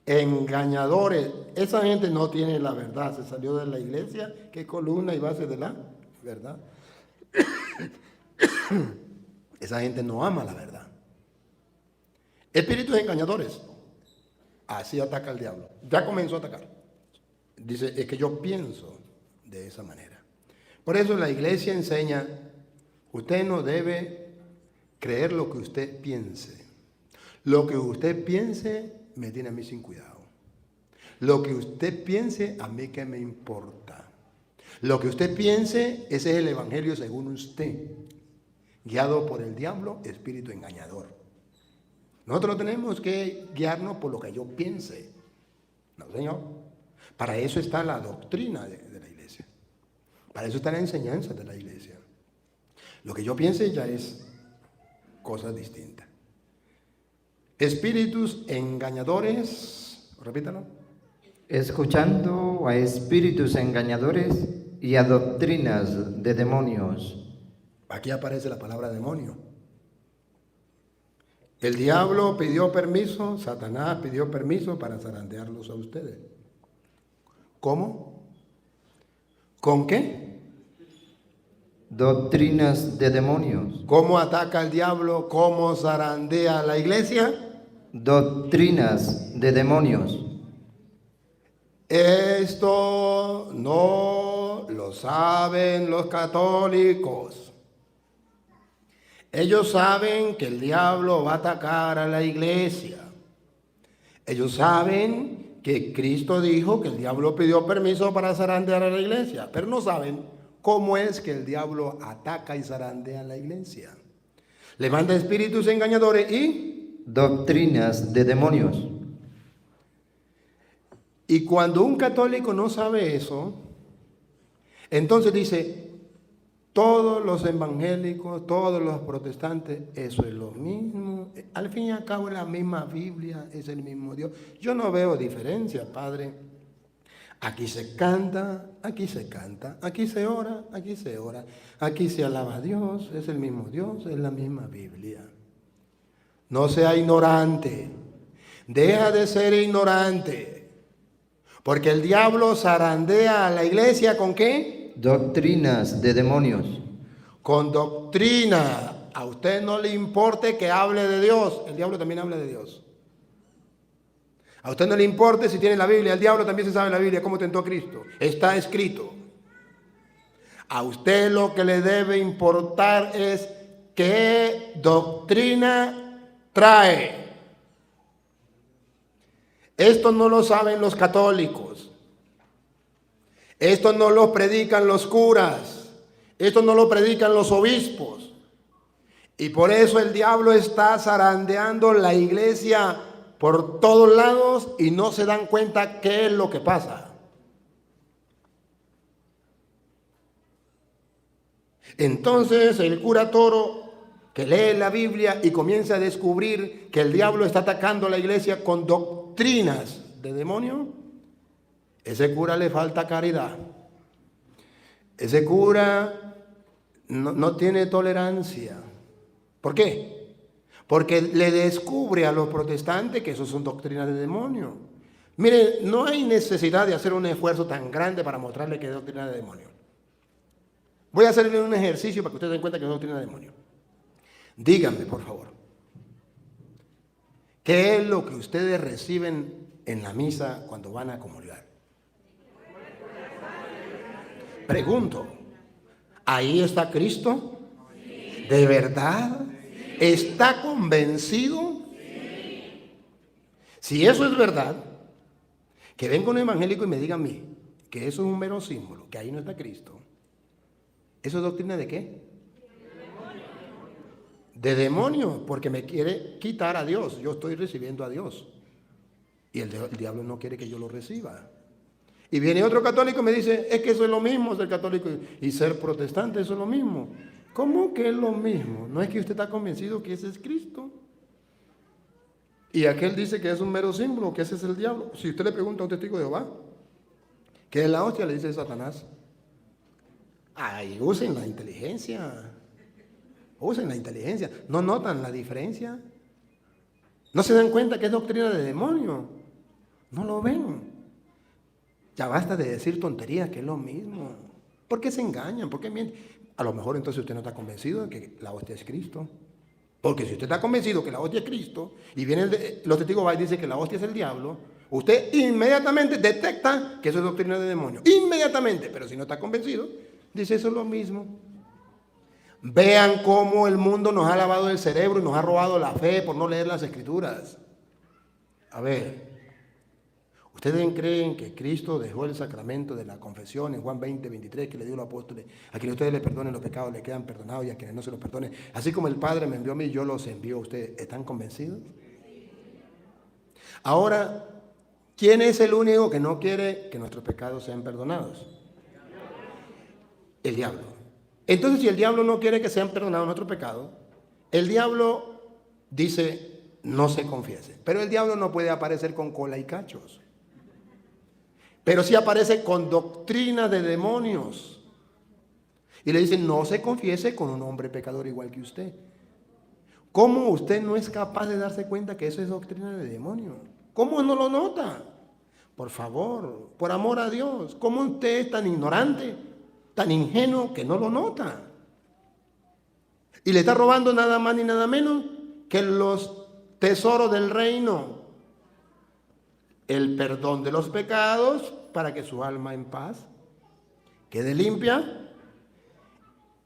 engañadores. Esa gente no tiene la verdad, se salió de la iglesia, que es columna y base de la verdad. Esa gente no ama la verdad. Espíritus engañadores. Así ataca el diablo. Ya comenzó a atacar. Dice, es que yo pienso de esa manera. Por eso la iglesia enseña, usted no debe creer lo que usted piense. Lo que usted piense me tiene a mí sin cuidado. Lo que usted piense, a mí qué me importa. Lo que usted piense, ese es el evangelio según usted, guiado por el diablo, espíritu engañador. Nosotros tenemos que guiarnos por lo que yo piense. No, señor. Para eso está la doctrina de la iglesia. Para eso está la enseñanza de la iglesia. Lo que yo piense ya es cosa distinta. Espíritus engañadores, repítalo. Escuchando a espíritus engañadores y a doctrinas de demonios. Aquí aparece la palabra demonio. El diablo pidió permiso, Satanás pidió permiso para zarandearlos a ustedes. ¿Cómo? ¿Con qué? Doctrinas de demonios. ¿Cómo ataca el diablo? ¿Cómo zarandea a la iglesia? Doctrinas de demonios. Esto no lo saben los católicos. Ellos saben que el diablo va a atacar a la iglesia. Ellos saben que Cristo dijo que el diablo pidió permiso para zarandear a la iglesia, pero no saben cómo es que el diablo ataca y zarandea a la iglesia. Le manda espíritus engañadores y doctrinas de demonios. Y cuando un católico no sabe eso, entonces dice, todos los evangélicos, todos los protestantes, eso es lo mismo. Al fin y al cabo es la misma Biblia, es el mismo Dios. Yo no veo diferencia, Padre. Aquí se canta, aquí se canta, aquí se ora, aquí se ora, aquí se alaba a Dios, es el mismo Dios, es la misma Biblia. No sea ignorante, deja de ser ignorante, porque el diablo zarandea a la iglesia ¿con qué? Doctrinas de demonios. Con doctrina. A usted no le importe que hable de Dios, el diablo también habla de Dios. A usted no le importe si tiene la Biblia, el diablo también se sabe la Biblia, cómo tentó a Cristo. Está escrito. A usted lo que le debe importar es qué doctrina trae. Esto no lo saben los católicos. Esto no lo predican los curas. Esto no lo predican los obispos. Y por eso el diablo está zarandeando la iglesia por todos lados y no se dan cuenta qué es lo que pasa. Entonces el cura Toro, que lee la Biblia y comienza a descubrir que el diablo está atacando a la iglesia con doctrinas de demonio, ese cura le falta caridad. Ese cura no tiene tolerancia. ¿Por qué? Porque le descubre a los protestantes que eso son doctrinas de demonio. Mire, no hay necesidad de hacer un esfuerzo tan grande para mostrarle que es doctrina de demonio. Voy a hacerle un ejercicio para que ustedes den cuenta que es doctrina de demonio. Díganme, por favor, ¿qué es lo que ustedes reciben en la misa cuando van a comulgar? Pregunto, ¿ahí está Cristo? ¿De verdad? ¿Está convencido? Si eso es verdad, que venga un evangélico y me diga a mí que eso es un mero símbolo, que ahí no está Cristo. ¿Eso es doctrina de qué? De demonio, porque me quiere quitar a Dios. Yo estoy recibiendo a Dios y el diablo no quiere que yo lo reciba. Y viene otro católico y me dice, es que eso es lo mismo ser católico y ser protestante, eso es lo mismo. ¿Cómo que es lo mismo? ¿No es que usted está convencido que ese es Cristo? Y aquel dice que es un mero símbolo, que ese es el diablo. Si usted le pregunta a un testigo de Jehová, ¿qué es la hostia? Le dice Satanás. Ay, usen la inteligencia. Usen la inteligencia. ¿No notan la diferencia? ¿No se dan cuenta que es doctrina de demonio? ¿No lo ven? Ya basta de decir tonterías, que es lo mismo. ¿Por qué se engañan? ¿Por qué mienten? A lo mejor entonces usted no está convencido de que la hostia es Cristo. Porque si usted está convencido que la hostia es Cristo, y viene los testigos y dice que la hostia es el diablo, usted inmediatamente detecta que eso es doctrina de demonio. Inmediatamente. Pero si no está convencido, dice eso es lo mismo. Vean cómo el mundo nos ha lavado el cerebro y nos ha robado la fe por no leer las Escrituras. A ver, ¿ustedes creen que Cristo dejó el sacramento de la confesión en Juan 20, 23 que le dio a los apóstoles? A quienes ustedes le perdonen los pecados le quedan perdonados y a quienes no se los perdonen. Así como el Padre me envió a mí, yo los envío a ustedes. ¿Están convencidos? Ahora, ¿quién es el único que no quiere que nuestros pecados sean perdonados? El diablo. Entonces, si el diablo no quiere que sean perdonados nuestros pecados, el diablo dice, no se confiese. Pero el diablo no puede aparecer con cola y cachos. Pero sí aparece con doctrina de demonios. Y le dicen, no se confiese con un hombre pecador igual que usted. ¿Cómo usted no es capaz de darse cuenta que eso es doctrina de demonio? ¿Cómo no lo nota? Por favor, por amor a Dios, ¿cómo usted es tan ignorante, tan ingenuo que no lo nota? Y le está robando nada más ni nada menos que los tesoros del reino. El perdón de los pecados para que su alma en paz quede limpia.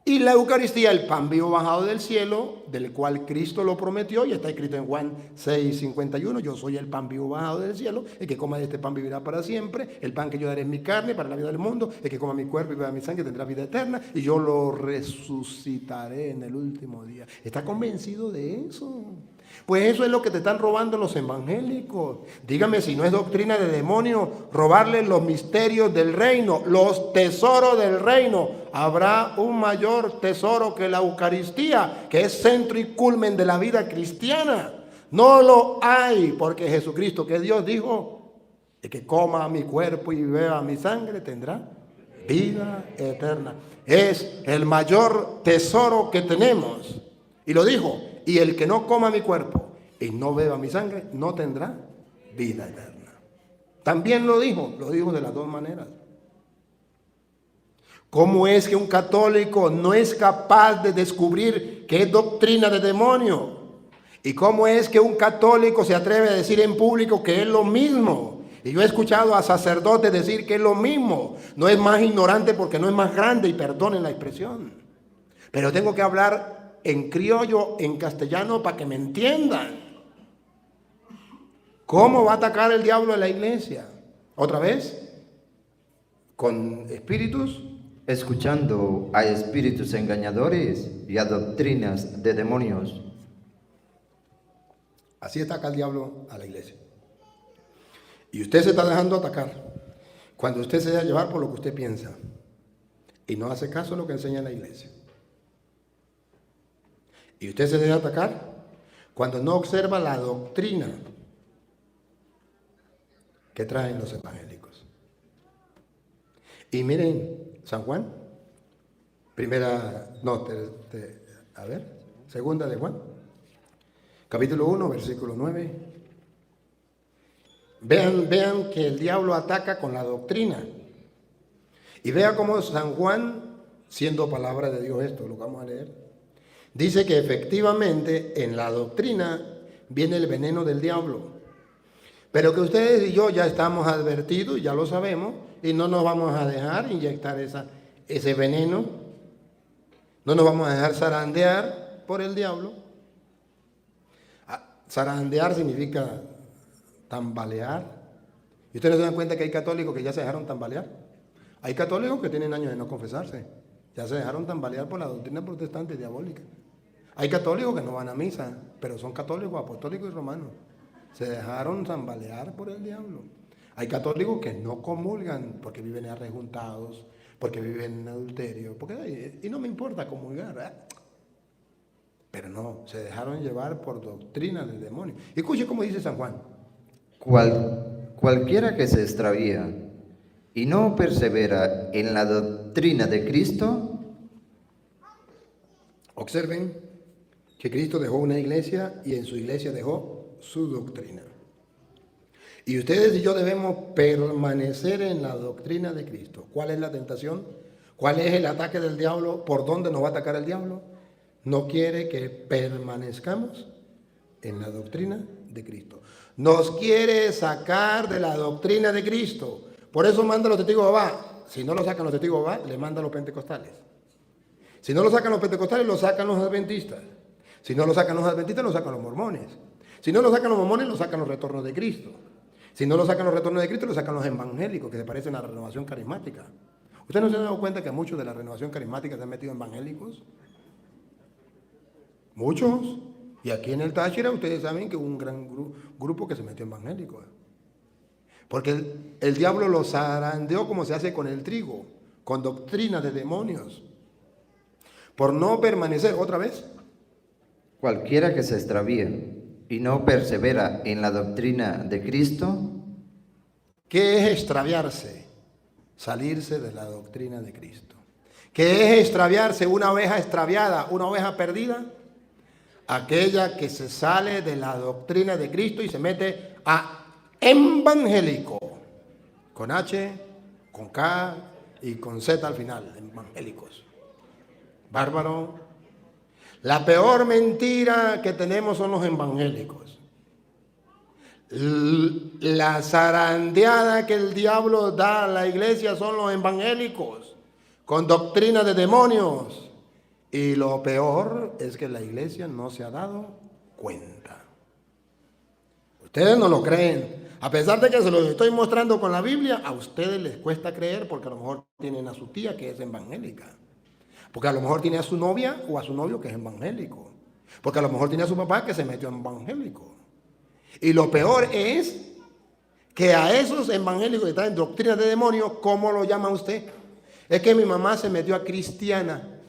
Y la Eucaristía, el pan vivo bajado del cielo, del cual Cristo lo prometió, y está escrito en Juan 6:51, yo soy el pan vivo bajado del cielo, el que coma de este pan vivirá para siempre, el pan que yo daré es mi carne para la vida del mundo, el que coma mi cuerpo y beba mi sangre tendrá vida eterna, y yo lo resucitaré en el último día. ¿Está convencido de eso? Pues eso es lo que te están robando los evangélicos. Dígame si no es doctrina de demonio robarle los misterios del reino, los tesoros del reino. Habrá un mayor tesoro que la Eucaristía, que es centro y culmen de la vida cristiana. No lo hay, porque Jesucristo, que Dios dijo, el que coma mi cuerpo y beba mi sangre tendrá vida eterna. Es el mayor tesoro que tenemos. Y lo dijo. Y el que no coma mi cuerpo y no beba mi sangre, no tendrá vida eterna. También lo dijo de las dos maneras. ¿Cómo es que un católico no es capaz de descubrir que es doctrina de demonio? ¿Y cómo es que un católico se atreve a decir en público que es lo mismo? Y yo he escuchado a sacerdotes decir que es lo mismo. No es más ignorante porque no es más grande, y perdonen la expresión. Pero tengo que hablar en criollo, en castellano, para que me entiendan. ¿Cómo va a atacar el diablo a la iglesia? ¿Otra vez? ¿Con espíritus? Escuchando a espíritus engañadores y a doctrinas de demonios. Así ataca el diablo a la iglesia. Y usted se está dejando atacar cuando usted se deja llevar por lo que usted piensa y no hace caso a lo que enseña la iglesia. Y usted se deja atacar cuando no observa la doctrina que traen los evangélicos. Y miren, San Juan, segunda de Juan, capítulo 1, versículo 9. Vean que el diablo ataca con la doctrina. Y vea cómo San Juan, siendo palabra de Dios esto, lo vamos a leer, dice que efectivamente en la doctrina viene el veneno del diablo. Pero que ustedes y yo ya estamos advertidos, ya lo sabemos, y no nos vamos a dejar inyectar ese veneno, no nos vamos a dejar zarandear por el diablo. Zarandear significa tambalear. ¿Y ustedes se dan cuenta que hay católicos que ya se dejaron tambalear? Hay católicos que tienen años de no confesarse, ya se dejaron tambalear por la doctrina protestante diabólica. Hay católicos que no van a misa, pero son católicos apostólicos y romanos. Se dejaron tambalear por el diablo. Hay católicos que no comulgan porque viven arrejuntados, porque viven en adulterio, y no me importa comulgar, ¿eh? Pero no, se dejaron llevar por doctrina del demonio. Y escuche cómo dice San Juan. Cualquiera que se extravía y no persevera en la doctrina de Cristo. Observen que Cristo dejó una iglesia y en su iglesia dejó su doctrina. Y ustedes y yo debemos permanecer en la doctrina de Cristo. ¿Cuál es la tentación? ¿Cuál es el ataque del diablo? ¿Por dónde nos va a atacar el diablo? No quiere que permanezcamos en la doctrina de Cristo. Nos quiere sacar de la doctrina de Cristo. Por eso manda a los testigos de Jehová. Si no lo sacan los testigos de Jehová, le manda a los pentecostales. Si no lo sacan los pentecostales, lo sacan los adventistas. Si no lo sacan los adventistas, lo sacan los mormones. Si no lo sacan los mormones, lo sacan los retornos de Cristo. Si no lo sacan los retornos de Cristo, lo sacan los evangélicos, que se parecen a la renovación carismática. ¿Ustedes no se han dado cuenta que muchos de la renovación carismática se han metido en evangélicos? Muchos. Y aquí en el Táchira ustedes saben que hubo un gran grupo que se metió en evangélicos. Porque el diablo los zarandeó como se hace con el trigo, con doctrina de demonios. Por no permanecer, otra vez. Cualquiera que se extravía y no persevera en la doctrina de Cristo. ¿Qué es extraviarse? Salirse de la doctrina de Cristo. ¿Qué es extraviarse? Una oveja extraviada, una oveja perdida. Aquella que se sale de la doctrina de Cristo y se mete a evangélico. Con H, con K y con Z al final. Evangélicos. Bárbaro. La peor mentira que tenemos son los evangélicos. La zarandeada que el diablo da a la iglesia son los evangélicos, con doctrina de demonios. Y lo peor es que la iglesia no se ha dado cuenta. Ustedes no lo creen. A pesar de que se los estoy mostrando con la Biblia, a ustedes les cuesta creer porque a lo mejor tienen a su tía que es evangélica. Porque a lo mejor tiene a su novia o a su novio que es evangélico. Porque a lo mejor tiene a su papá que se metió en evangélico. Y lo peor es que a esos evangélicos que están en doctrina de demonios, ¿cómo lo llama usted? Es que mi mamá se metió a cristiana.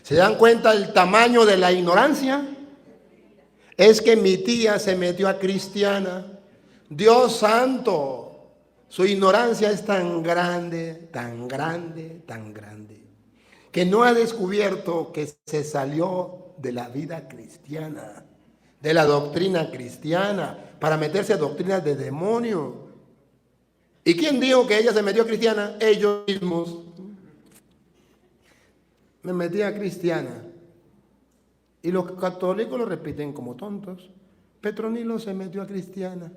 ¿Se dan cuenta el tamaño de la ignorancia? Es que mi tía se metió a cristiana. Dios santo. Su ignorancia es tan grande, tan grande, tan grande, que no ha descubierto que se salió de la vida cristiana, de la doctrina cristiana, para meterse a doctrinas de demonio. ¿Y quién dijo que ella se metió a cristiana? Ellos mismos. Me metí a cristiana. Y los católicos lo repiten como tontos. Petronilo se metió a cristiana,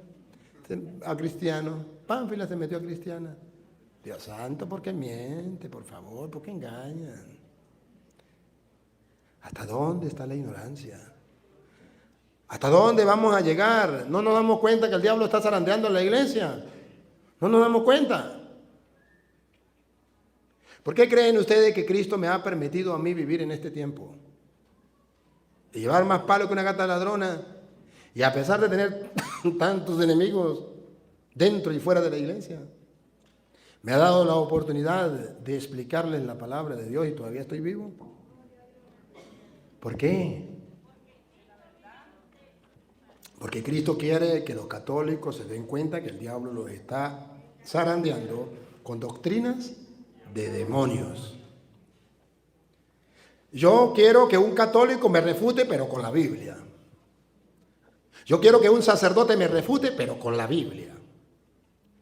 a cristiano. Pánfila se metió a cristiana. Dios santo, ¿por qué miente? Por favor, ¿por qué engañan? ¿Hasta dónde está la ignorancia? ¿Hasta dónde vamos a llegar? No nos damos cuenta que el diablo está zarandeando en la iglesia. No nos damos cuenta. ¿Por qué creen ustedes que Cristo me ha permitido a mí vivir en este tiempo? Y llevar más palo que una gata ladrona. Y a pesar de tener tantos enemigos dentro y fuera de la iglesia, me ha dado la oportunidad de explicarles la palabra de Dios y todavía estoy vivo. ¿Por qué? Porque Cristo quiere que los católicos se den cuenta que el diablo los está zarandeando con doctrinas de demonios. Yo quiero que un católico me refute, pero con la Biblia. Yo quiero que un sacerdote me refute, pero con la Biblia.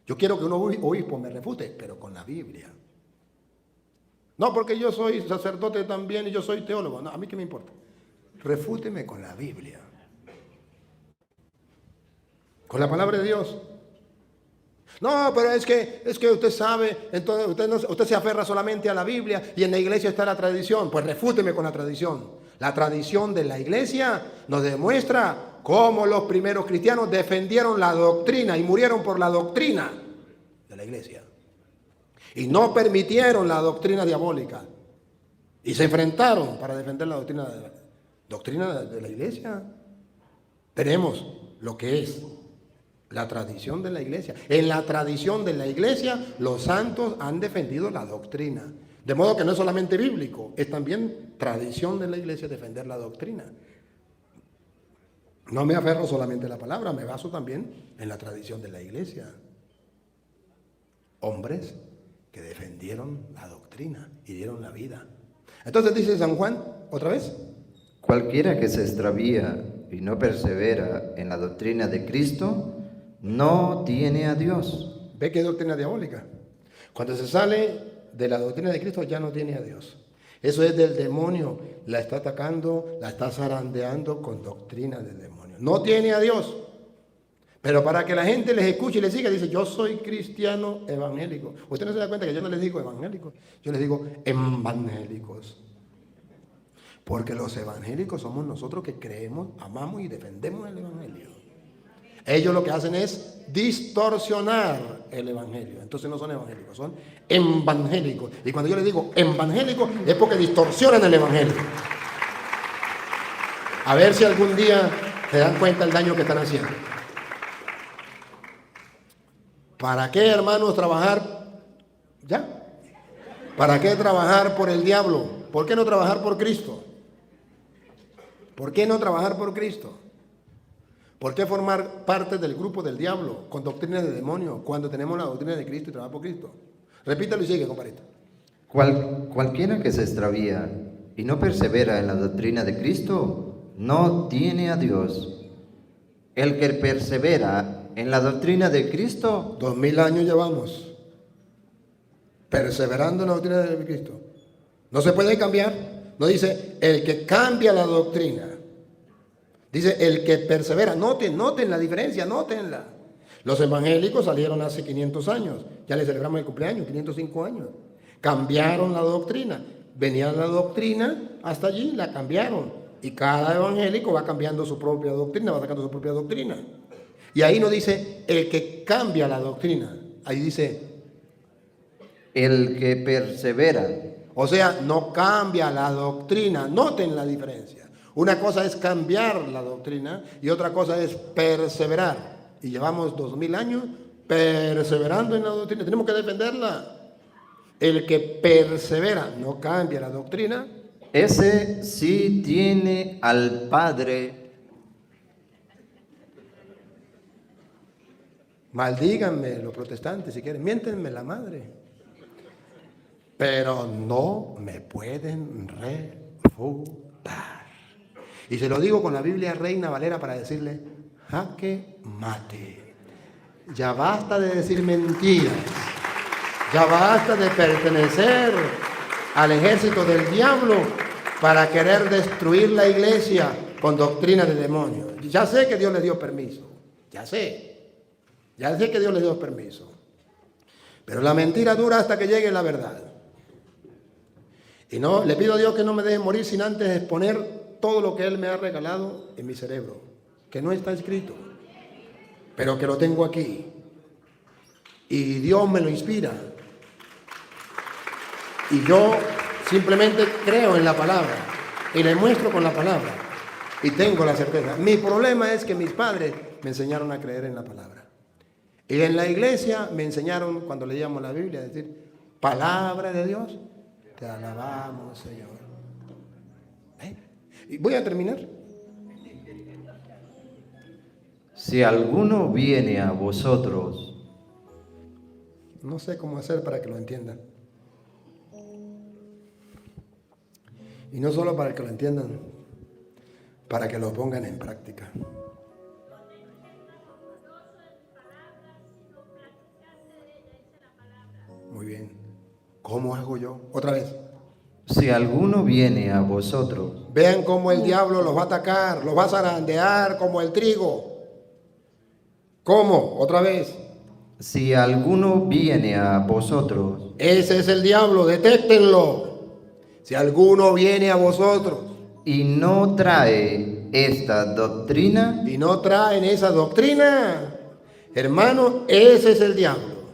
Yo quiero que un obispo me refute, pero con la Biblia. No, porque yo soy sacerdote también y yo soy teólogo. No, a mí qué me importa. Refúteme con la Biblia. con la palabra de Dios. No, pero es que usted sabe, entonces usted se aferra solamente a la Biblia y en la iglesia está la tradición. Pues refúteme con la tradición. La tradición de la iglesia nos demuestra cómo los primeros cristianos defendieron la doctrina y murieron por la doctrina de la iglesia. Y no permitieron la doctrina diabólica. Y se enfrentaron para defender la doctrina de la iglesia. Tenemos lo que es la tradición de la iglesia. En la tradición de la iglesia, los santos han defendido la doctrina. De modo que no es solamente bíblico, es también tradición de la iglesia defender la doctrina. No me aferro solamente a la palabra, me baso también en la tradición de la iglesia. Hombres que defendieron la doctrina y dieron la vida. Entonces dice San Juan, otra vez. Cualquiera que se extravía y no persevera en la doctrina de Cristo, no tiene a Dios. ¿Ve qué doctrina diabólica? Cuando se sale de la doctrina de Cristo ya no tiene a Dios. Eso es del demonio. La está atacando, la está zarandeando con doctrina del demonio. No tiene a Dios. Pero para que la gente les escuche y les siga, dice, yo soy cristiano evangélico. Usted no se da cuenta que yo no les digo evangélicos, yo les digo evangélicos. Porque los evangélicos somos nosotros que creemos, amamos y defendemos el evangelio. Ellos lo que hacen es distorsionar el evangelio. Entonces no son evangélicos, son evangélicos. Y cuando yo les digo evangélicos es porque distorsionan el evangelio. A ver si algún día se dan cuenta del daño que están haciendo. ¿Para qué, hermanos, trabajar? ¿Ya? ¿Para qué trabajar por el diablo? ¿Por qué no trabajar por Cristo? ¿Por qué no trabajar por Cristo? ¿Por qué formar parte del grupo del diablo con doctrinas de demonio cuando tenemos la doctrina de Cristo y trabajar por Cristo? Repítalo y sigue, compadrito. Cualquiera que se extravía y no persevera en la doctrina de Cristo, no tiene a Dios. El que persevera en la doctrina de Cristo, 2000 años llevamos perseverando en la doctrina de Cristo. No se puede cambiar. No dice el que cambia la doctrina. Dice el que persevera. Noten la diferencia, nótenla. Los evangélicos salieron hace 500 años. Ya les celebramos el cumpleaños, 505 años. Cambiaron la doctrina. Venía la doctrina hasta allí, la cambiaron. Y cada evangélico va cambiando su propia doctrina, va sacando su propia doctrina. Y ahí no dice el que cambia la doctrina. Ahí dice el que persevera. O sea, no cambia la doctrina. Noten la diferencia. Una cosa es cambiar la doctrina y otra cosa es perseverar. Y llevamos 2000 años perseverando en la doctrina. Tenemos que defenderla. El que persevera, no cambia la doctrina. Ese sí tiene al Padre. Maldíganme los protestantes si quieren, miéntenme la madre. Pero no me pueden refutar. Y se lo digo con la Biblia Reina Valera para decirle, jaque mate. Ya basta de decir mentiras. Ya basta de pertenecer al ejército del diablo para querer destruir la iglesia con doctrina de demonios. Ya sé que Dios les dio permiso. Ya sé que Dios les dio permiso. Pero la mentira dura hasta que llegue la verdad. Y no, le pido a Dios que no me deje morir sin antes exponer todo lo que Él me ha regalado en mi cerebro, que no está escrito, pero que lo tengo aquí. Y Dios me lo inspira. Y yo simplemente creo en la palabra y le muestro con la palabra. Y tengo la certeza. Mi problema es que mis padres me enseñaron a creer en la palabra. Y en la iglesia me enseñaron, cuando leíamos la Biblia, a decir, palabra de Dios, te alabamos, Señor. Y voy a terminar. Si alguno viene a vosotros, no sé cómo hacer para que lo entiendan. Y no solo para que lo entiendan, para que lo pongan en práctica. Muy bien. ¿Cómo hago yo? Otra vez. si alguno viene a vosotros. Vean cómo el diablo los va a atacar, los va a zarandear como el trigo. ¿Cómo? Otra vez. Si alguno viene a vosotros Ese es el diablo, detéctenlo. Si alguno viene a vosotros y no trae esta doctrina, y no traen esa doctrina, hermano, ese es el diablo.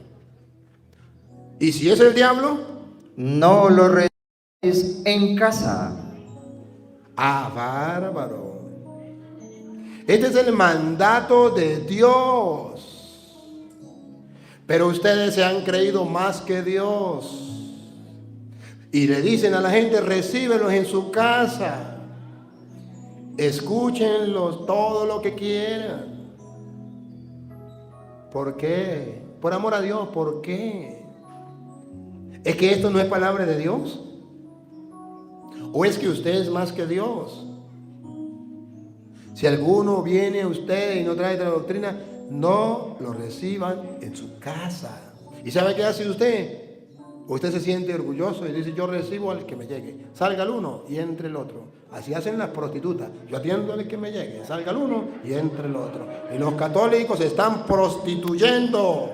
Y si es el diablo, no lo recibáis en casa. ¡ah, bárbaro! Este es el mandato de Dios. Pero ustedes se han creído más que Dios. Y le dicen a la gente, recíbelos en su casa. Escúchenlos todo lo que quieran. ¿Por qué? Por amor a Dios, ¿por qué? ¿Es que esto no es palabra de Dios? ¿O es que usted es más que Dios? Si alguno viene a usted y no trae esta doctrina, no lo reciban en su casa. ¿Y sabe qué hace usted? Usted se siente orgulloso y dice, yo recibo al que me llegue. Salga el uno y entre el otro. Así hacen las prostitutas. Yo atiendo al que me llegue. Salga el uno y entre el otro. Y los católicos se están prostituyendo,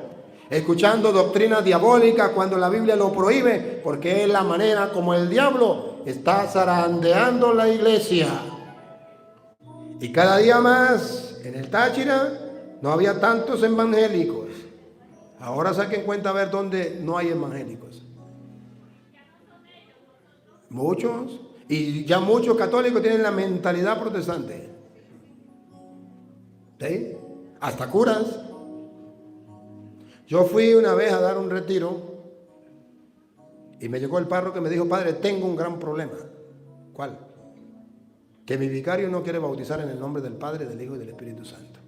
escuchando doctrinas diabólicas cuando la Biblia lo prohíbe, porque es la manera como el diablo está zarandeando la iglesia. Y cada día más en el Táchira no había tantos evangélicos. Ahora saquen cuenta a ver dónde no hay evangélicos. Muchos. Y ya muchos católicos tienen la mentalidad protestante. ¿Sí? Hasta curas. Yo fui una vez a dar un retiro y me llegó el párroco que me dijo, padre, tengo un gran problema. ¿Cuál? Que mi vicario no quiere bautizar en el nombre del Padre, del Hijo y del Espíritu Santo,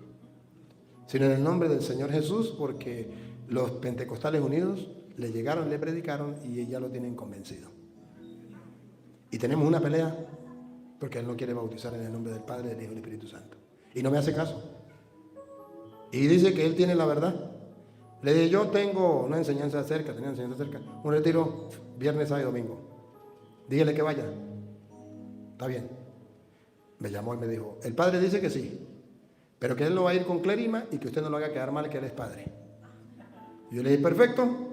sino en el nombre del Señor Jesús, porque los Pentecostales Unidos le llegaron, le predicaron y ya lo tienen convencido. Y tenemos una pelea porque él no quiere bautizar en el nombre del Padre, del Hijo y del Espíritu Santo. Y no me hace caso. Y dice que él tiene la verdad. Le dije, yo tengo una enseñanza cerca, un retiro viernes, sábado y domingo. Dígale que vaya. Está bien. Me llamó y me dijo, el padre dice que sí, pero que él no va a ir con clerima y que usted no lo haga quedar mal, que él es padre. Y yo le dije, perfecto.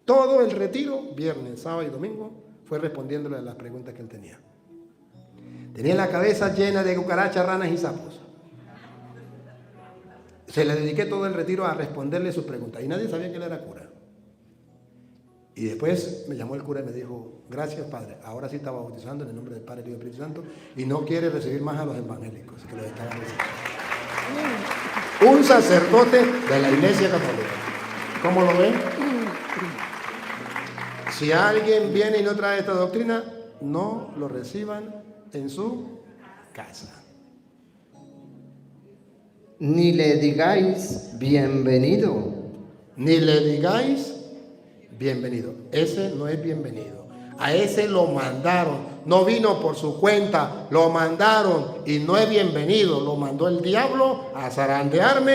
Todo el retiro, viernes, sábado y domingo, fue respondiéndole a las preguntas que él tenía. Tenía la cabeza llena de cucarachas, ranas y sapos. Se le dediqué todo el retiro a responderle sus preguntas y nadie sabía que él era cura. Y después me llamó el cura y me dijo, gracias padre, ahora sí está bautizando en el nombre del Padre, del Hijo y del Espíritu Santo y no quiere recibir más a los evangélicos que los estaban recibiendo. Un sacerdote de la Iglesia Católica. ¿Cómo lo ven? Si alguien viene y no trae esta doctrina, no lo reciban en su casa. Ni le digáis bienvenido. Ni le digáis bienvenido. Ese no es bienvenido. A ese lo mandaron. No vino por su cuenta. Lo mandaron y no es bienvenido. Lo mandó el diablo a zarandearme